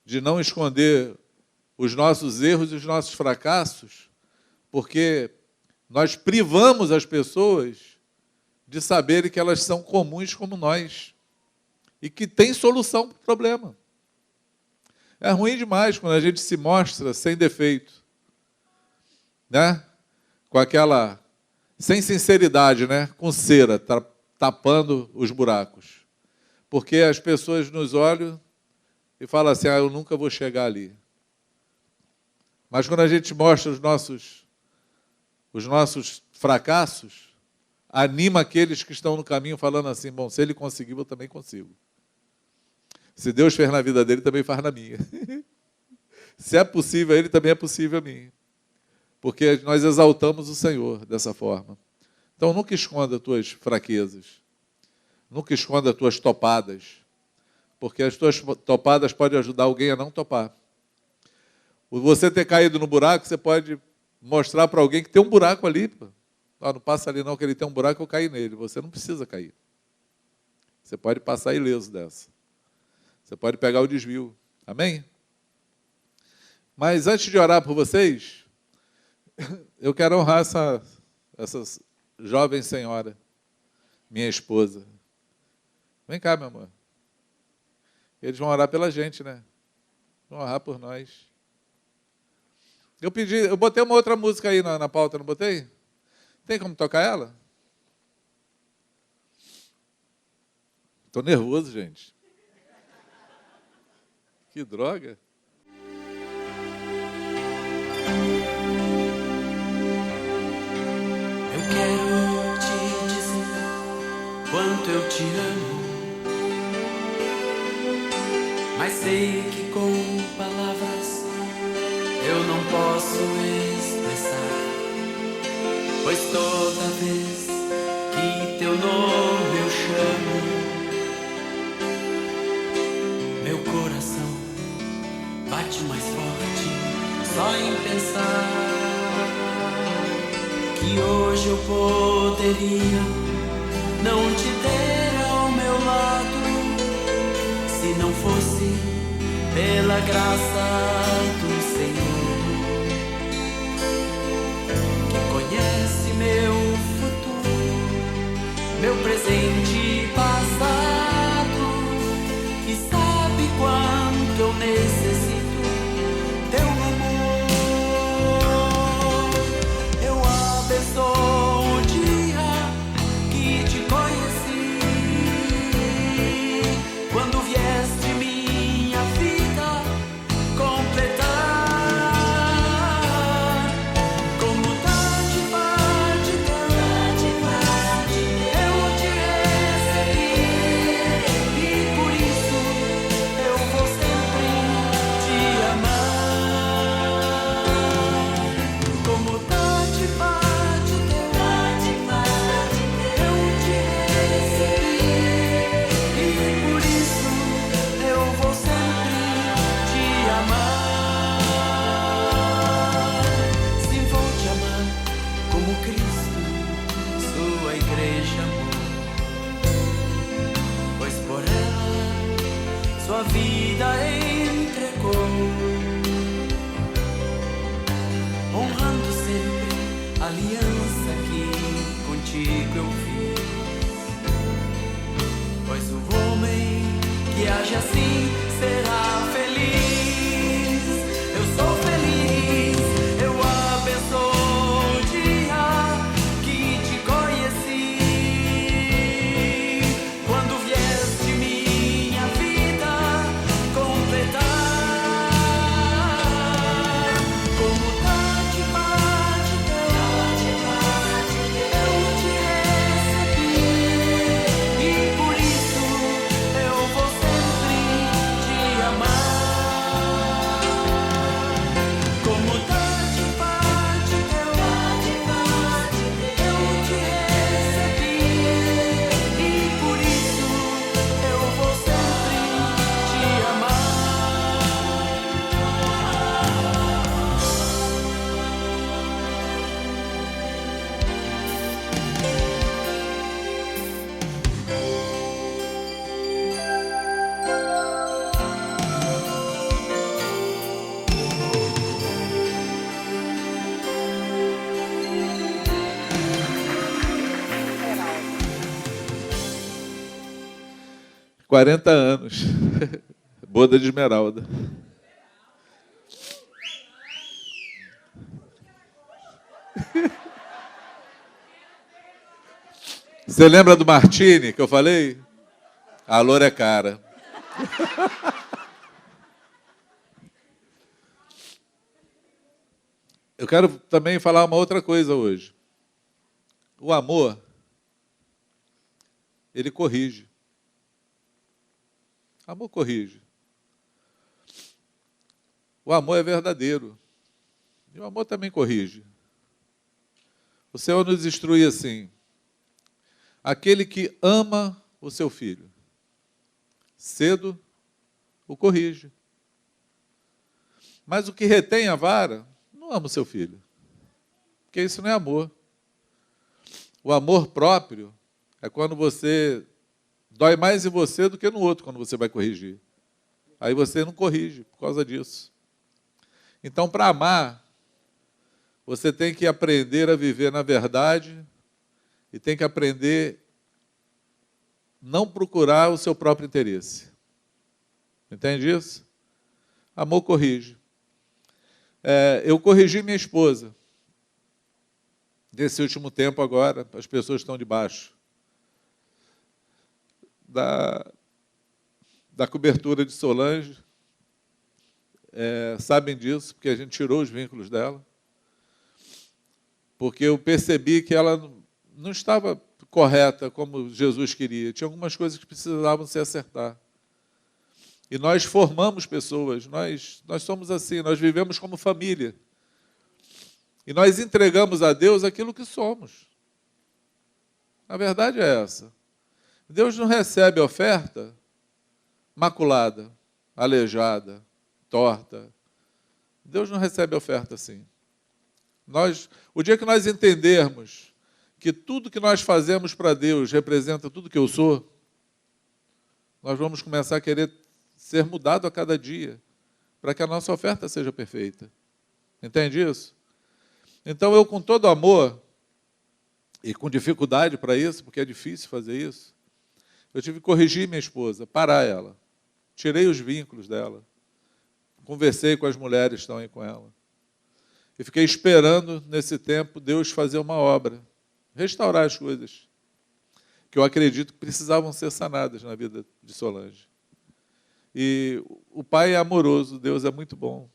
de não esconder os nossos erros e os nossos fracassos, porque nós privamos as pessoas de saberem que elas são comuns como nós e que tem solução para o problema. É ruim demais quando a gente se mostra sem defeito, né? Com aquela, sem sinceridade, né? Com cera, tapando os buracos. Porque as pessoas nos olham e falam assim, eu nunca vou chegar ali. Mas quando a gente mostra os nossos fracassos, anima aqueles que estão no caminho falando assim, bom, se ele conseguiu, eu também consigo. Se Deus fez na vida dele, também faz na minha. Se é possível a ele, também é possível a mim. porque nós exaltamos o Senhor dessa forma. Então, nunca esconda as tuas fraquezas. Nunca esconda as tuas topadas. Porque as tuas topadas podem ajudar alguém a não topar. Você ter caído no buraco, você pode mostrar para alguém que tem um buraco ali. Não passa ali não, que ele tem um buraco, eu caí nele. Você não precisa cair. Você pode passar ileso dessa. Você pode pegar o desvio. Amém? Mas antes de orar por vocês, eu quero honrar essa jovem senhora, minha esposa. Vem cá, meu amor. Eles vão orar pela gente, né? Vão orar por nós. Eu botei uma outra música aí na pauta, não botei? Tem como tocar ela? Estou nervoso, gente. Que droga. Eu quero te dizer quanto eu te amo, mas sei que com palavras eu não posso expressar, pois toda vez que teu nome eu chamo, meu coração bate mais forte só em pensar que hoje eu poderia não te ter ao meu lado, se não fosse pela graça do Senhor, que conhece meu futuro, meu presente e passado, e sabe quanto eu necessito teu amor. Eu abençoo o dia que te conheci, quando vieste minha vida completar. Como tarde bate eu te recebi, e por isso eu vou sempre te amar. Como tarde bate eu te recebi, e por isso eu vou sempre te amar. Sim, vou te amar como Cristo sua igreja amou, pois por ela sua vida entregou, honrando sempre a aliança que contigo eu fiz, pois o homem que age assim será feliz. Eu sou feliz, eu abençoo o dia que te conheci, quando vieste minha vida completar. Como tarde bate eu te recebi, e por isso eu vou sempre te amar. Como tarde bate eu te recebi, e por isso eu vou sempre te amar. – 40 anos. Boda de Esmeralda. Você lembra do Martini que eu falei? A loura é cara. Eu quero também falar uma outra coisa hoje. O amor, ele corrige. O amor corrige. O amor é verdadeiro. E o amor também corrige. O Senhor nos instrui assim: aquele que ama o seu filho, cedo o corrige. Mas o que retém a vara, não ama o seu filho. Porque isso não é amor. O amor próprio é quando você dói mais em você do que no outro, quando você vai corrigir. Aí você não corrige por causa disso. Então, para amar, você tem que aprender a viver na verdade e tem que aprender a não procurar o seu próprio interesse. Entende isso? Amor corrige. Eu corrigi minha esposa. Nesse último tempo agora, as pessoas estão debaixo da cobertura de Solange, sabem disso, porque a gente tirou os vínculos dela, porque eu percebi que ela não estava correta como Jesus queria. Tinha algumas coisas que precisavam se acertar. E nós formamos pessoas, nós somos assim, nós vivemos como família. E nós entregamos a Deus aquilo que somos. A verdade é essa. Deus não recebe oferta maculada, aleijada, torta. Deus não recebe oferta assim. O dia que nós entendermos que tudo que nós fazemos para Deus representa tudo que eu sou, nós vamos começar a querer ser mudado a cada dia, para que a nossa oferta seja perfeita. Entende isso? Então eu, com todo amor, e com dificuldade para isso, porque é difícil fazer isso, eu tive que corrigir minha esposa, parar ela. Tirei os vínculos dela. Conversei com as mulheres que estão aí com ela. E fiquei esperando, nesse tempo, Deus fazer uma obra. Restaurar as coisas que eu acredito que precisavam ser sanadas na vida de Solange. E o Pai é amoroso, Deus é muito bom.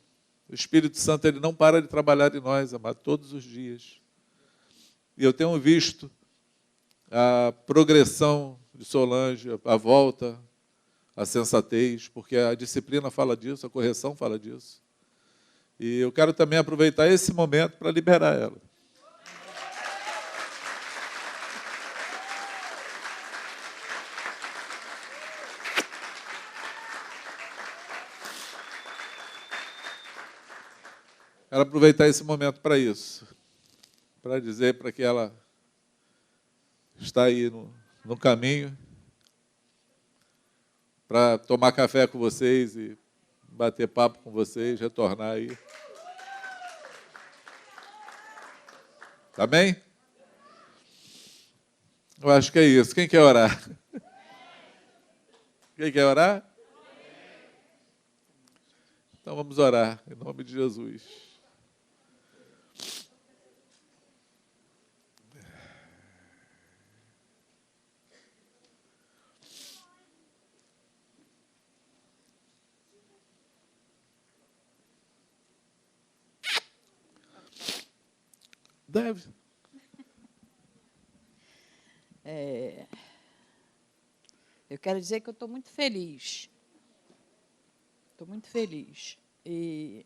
O Espírito Santo, ele não para de trabalhar em nós, amado, todos os dias. E eu tenho visto a progressão de Solange, a volta, a sensatez, porque a disciplina fala disso, a correção fala disso. E eu quero também aproveitar esse momento para liberar ela. Quero aproveitar esse momento para isso, para dizer para que ela está aí no caminho, para tomar café com vocês e bater papo com vocês, retornar aí. Tá bem? Eu acho que é isso. Quem quer orar? Quem quer orar? Então vamos orar, em nome de Jesus. Deve. Eu quero dizer que eu estou muito feliz. Estou muito feliz. E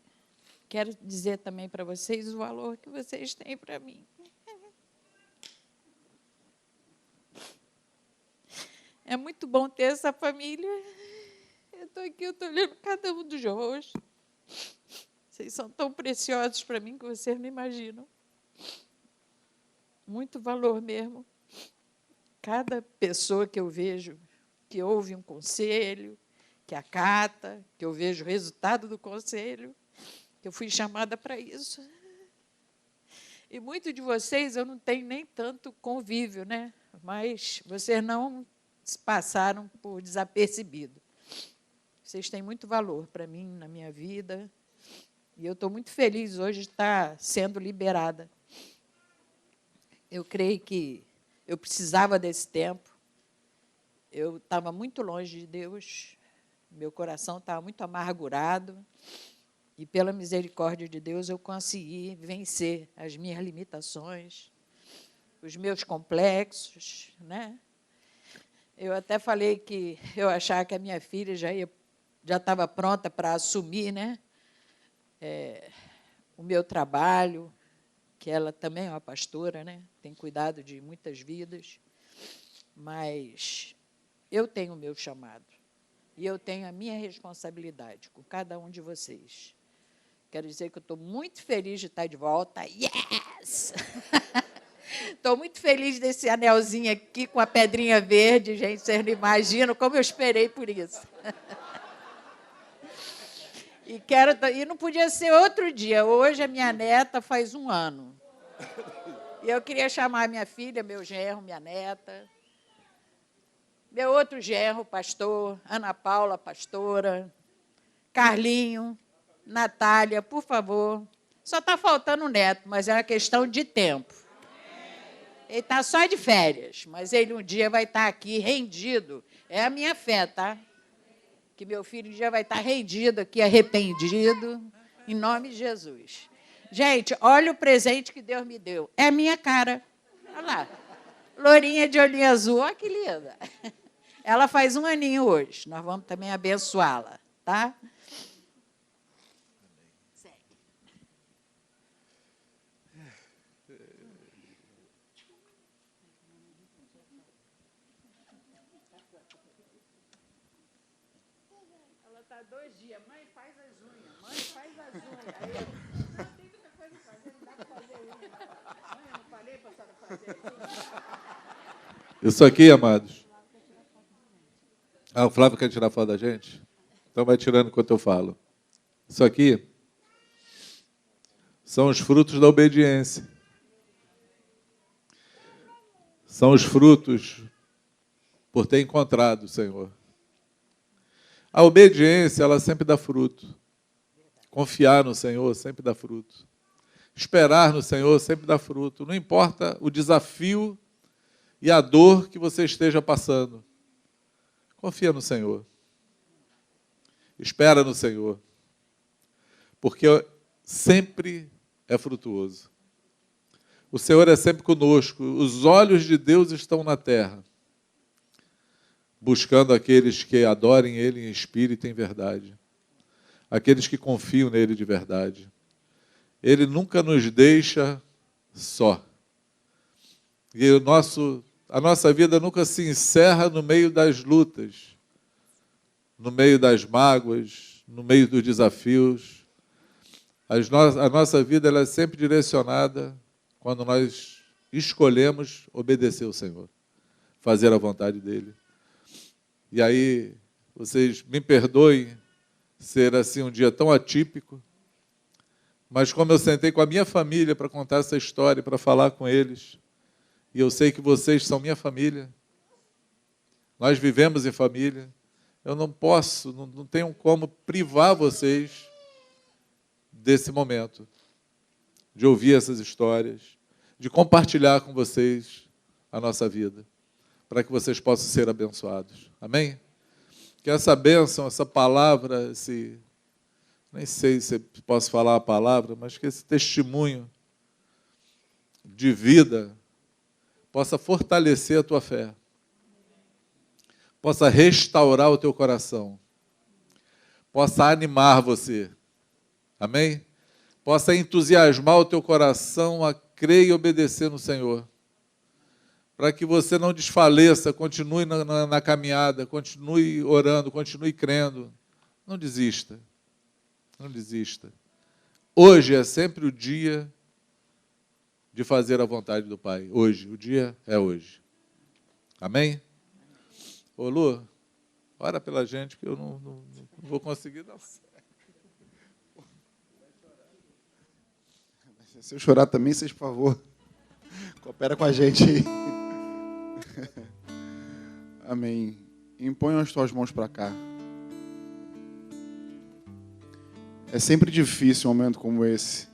quero dizer também para vocês o valor que vocês têm para mim. É muito bom ter essa família. Eu estou aqui, eu estou olhando cada um dos rostos. Vocês são tão preciosos para mim que vocês não imaginam. Muito valor mesmo. Cada pessoa que eu vejo, que ouve um conselho, que acata, que eu vejo o resultado do conselho, que eu fui chamada para isso. E muitos de vocês eu não tenho nem tanto convívio, né? Mas vocês não passaram por desapercebido. Vocês têm muito valor para mim, na minha vida. E eu estou muito feliz hoje de estar sendo liberada. Eu creio que eu precisava desse tempo. Eu estava muito longe de Deus. Meu coração estava muito amargurado. E, pela misericórdia de Deus, eu consegui vencer as minhas limitações, os meus complexos, né? Eu até falei que eu achava que a minha filha já estava pronta para assumir, né? O meu trabalho, que ela também é uma pastora, né? Tem cuidado de muitas vidas, mas eu tenho o meu chamado e eu tenho a minha responsabilidade com cada um de vocês. Quero dizer que eu estou muito feliz de estar de volta. Yes! Estou muito feliz desse anelzinho aqui com a pedrinha verde, gente. Vocês não imaginam como eu esperei por isso. E não podia ser outro dia. Hoje a minha neta faz 1 ano. E eu queria chamar minha filha, meu genro, minha neta, meu outro genro, pastor, Ana Paula, pastora, Carlinho, Natália, por favor. Só está faltando o neto, mas é uma questão de tempo. Ele está só de férias, mas ele um dia vai estar aqui rendido. É a minha fé, tá? Que meu filho um dia vai estar rendido aqui, arrependido, em nome de Jesus. Gente, olha o presente que Deus me deu. É a minha cara. Olha lá. Lourinha de olhinho azul, olha que linda. Ela faz 1 aninho hoje. Nós vamos também abençoá-la, tá? Ela está 2 dias. Mãe, faz as unhas. Mãe, faz as unhas. Aí eu, não, tem muita coisa para fazer, não dá para fazer unha. Mãe, eu não falei para a senhora fazer. Isso aqui, amados. O Flávio quer tirar foto da gente? Então vai tirando enquanto eu falo. Isso aqui são os frutos da obediência. São os frutos por ter encontrado o Senhor. A obediência, ela sempre dá fruto. Confiar no Senhor sempre dá fruto. Esperar no Senhor sempre dá fruto. Não importa o desafio e a dor que você esteja passando. Confia no Senhor. Espera no Senhor. Porque sempre é frutuoso. O Senhor é sempre conosco. Os olhos de Deus estão na terra, buscando aqueles que adorem Ele em espírito e em verdade. Aqueles que confiam nele de verdade. Ele nunca nos deixa só. E a nossa vida nunca se encerra no meio das lutas, no meio das mágoas, no meio dos desafios. A nossa vida ela é sempre direcionada quando nós escolhemos obedecer ao Senhor, fazer a vontade dEle. E aí, vocês me perdoem ser assim um dia tão atípico, mas como eu sentei com a minha família para contar essa história, para falar com eles, e eu sei que vocês são minha família, nós vivemos em família, eu não posso, não tenho como privar vocês desse momento, de ouvir essas histórias, de compartilhar com vocês a nossa vida, para que vocês possam ser abençoados. Amém? Que essa bênção, essa palavra, nem sei se posso falar a palavra, mas que esse testemunho de vida possa fortalecer a tua fé, possa restaurar o teu coração, possa animar você, amém? Possa entusiasmar o teu coração a crer e obedecer no Senhor, para que você não desfaleça, continue na caminhada, continue orando, continue crendo. Não desista. Não desista. Hoje é sempre o dia de fazer a vontade do Pai. Hoje, o dia é hoje. Amém? Ô Lu, ora pela gente, que eu não vou conseguir dar certo. Se eu chorar também, vocês, por favor, coopera com a gente aí. Amém. Imponham as tuas mãos para cá. É sempre difícil um momento como esse.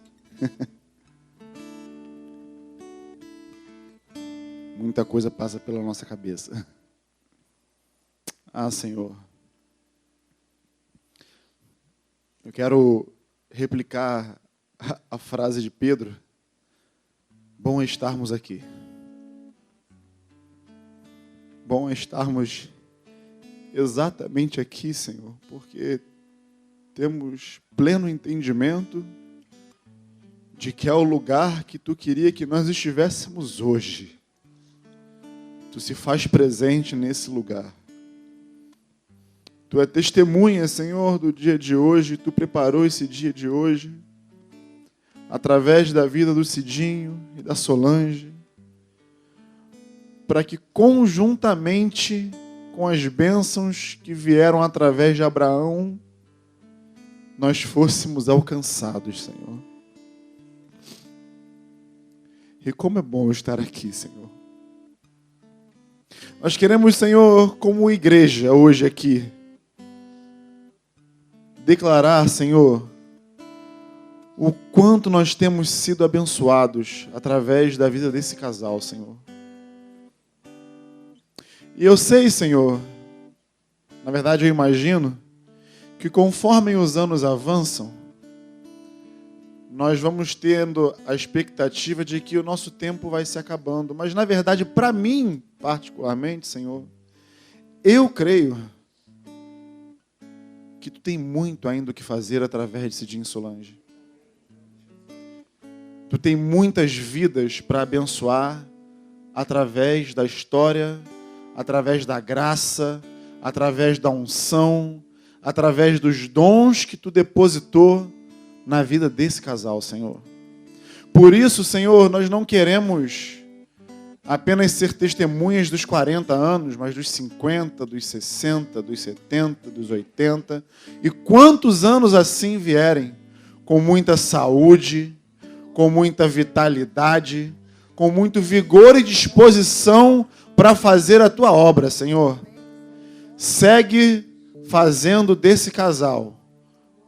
Muita coisa passa pela nossa cabeça. Ah, Senhor. Eu quero replicar a frase de Pedro. Bom é estarmos aqui. Bom é estarmos exatamente aqui, Senhor, porque temos pleno entendimento de que é o lugar que Tu queria que nós estivéssemos hoje. Tu se faz presente nesse lugar. Tu é testemunha, Senhor, do dia de hoje. Tu preparou esse dia de hoje através da vida do Cidinho e da Solange, para que conjuntamente com as bênçãos que vieram através de Abraão, nós fôssemos alcançados, Senhor. E como é bom estar aqui, Senhor. Nós queremos, Senhor, como igreja hoje aqui, declarar, Senhor, o quanto nós temos sido abençoados através da vida desse casal, Senhor. E eu sei, Senhor, na verdade eu imagino, que conforme os anos avançam, nós vamos tendo a expectativa de que o nosso tempo vai se acabando. Mas, na verdade, para mim, particularmente, Senhor, eu creio que Tu tem muito ainda o que fazer através de Cidinho e Solange. Tu tem muitas vidas para abençoar através da história, através da graça, através da unção, através dos dons que Tu depositou na vida desse casal, Senhor. Por isso, Senhor, nós não queremos apenas ser testemunhas dos 40 anos, mas dos 50, dos 60, dos 70, dos 80, e quantos anos assim vierem, com muita saúde, com muita vitalidade, com muito vigor e disposição para fazer a Tua obra, Senhor. Segue fazendo desse casal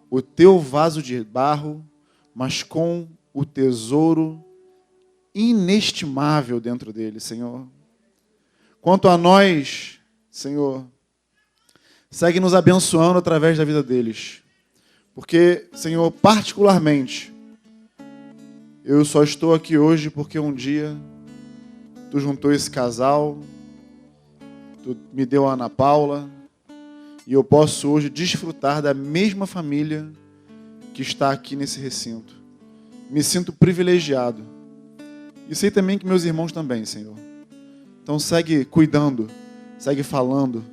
o Teu vaso de barro, mas com o tesouro inestimável dentro dele, Senhor. Quanto a nós, Senhor, segue nos abençoando através da vida deles. Porque, Senhor, particularmente, eu só estou aqui hoje porque um dia Tu juntou esse casal, Tu me deu a Ana Paula, e eu posso hoje desfrutar da mesma família que está aqui nesse recinto. Me sinto privilegiado. E sei também que meus irmãos também, Senhor. Então segue cuidando, segue falando,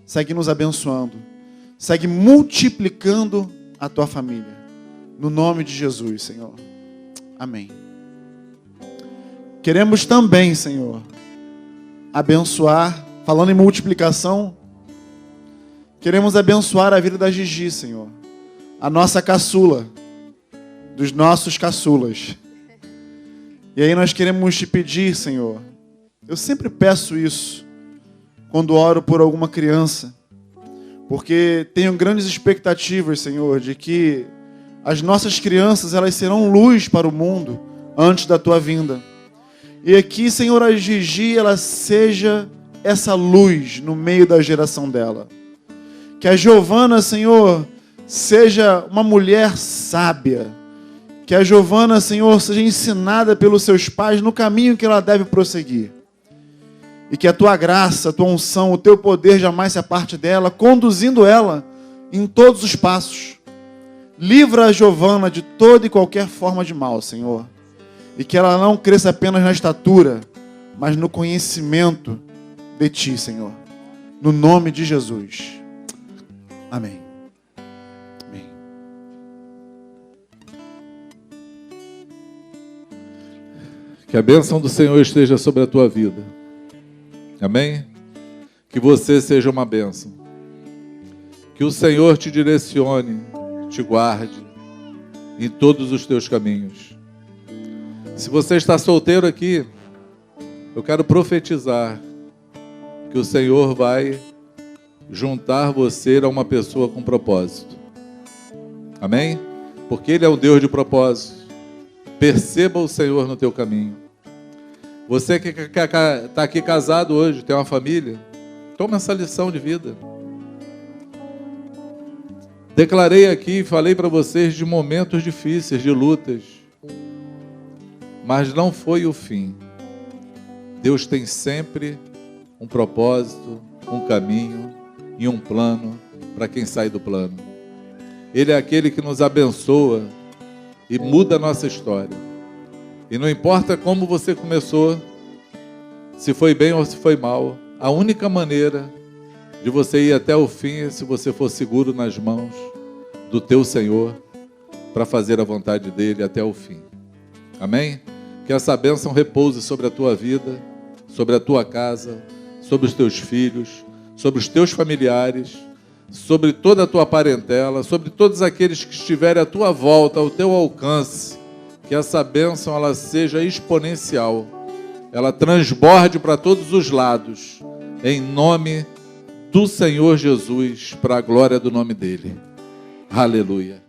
segue nos abençoando, segue multiplicando a Tua família. No nome de Jesus, Senhor. Amém. Queremos também, Senhor, abençoar, falando em multiplicação, queremos abençoar a vida da Gigi, Senhor. A nossa caçula, dos nossos caçulas. E aí nós queremos te pedir, Senhor, eu sempre peço isso quando oro por alguma criança, porque tenho grandes expectativas, Senhor, de que as nossas crianças, elas serão luz para o mundo antes da Tua vinda. E aqui, Senhor, a Gigi, ela seja essa luz no meio da geração dela. Que a Giovana, Senhor, seja uma mulher sábia. Que a Giovana, Senhor, seja ensinada pelos seus pais no caminho que ela deve prosseguir. E que a Tua graça, a Tua unção, o Teu poder jamais se aparte dela, conduzindo ela em todos os passos. Livra a Giovana de toda e qualquer forma de mal, Senhor. E que ela não cresça apenas na estatura, mas no conhecimento de Ti, Senhor. No nome de Jesus. Amém. Amém. Que a bênção do Senhor esteja sobre a tua vida. Amém? Que você seja uma bênção. Que o Senhor te direcione, te guarde em todos os teus caminhos. Se você está solteiro aqui, eu quero profetizar que o Senhor vai juntar você a uma pessoa com propósito. Amém? Porque Ele é um Deus de propósito. Perceba o Senhor no teu caminho. Você que está aqui casado hoje, tem uma família, toma essa lição de vida. Declarei aqui, falei para vocês de momentos difíceis, de lutas. Mas não foi o fim. Deus tem sempre um propósito, um caminho e um plano para quem sai do plano. Ele é aquele que nos abençoa e muda a nossa história. E não importa como você começou, se foi bem ou se foi mal, a única maneira de você ir até o fim é se você for seguro nas mãos do teu Senhor para fazer a vontade dele até o fim. Amém? Que essa bênção repouse sobre a tua vida, sobre a tua casa, sobre os teus filhos, sobre os teus familiares, sobre toda a tua parentela, sobre todos aqueles que estiverem à tua volta, ao teu alcance. Que essa bênção ela seja exponencial, ela transborde para todos os lados, em nome do Senhor Jesus, para a glória do nome dele. Aleluia.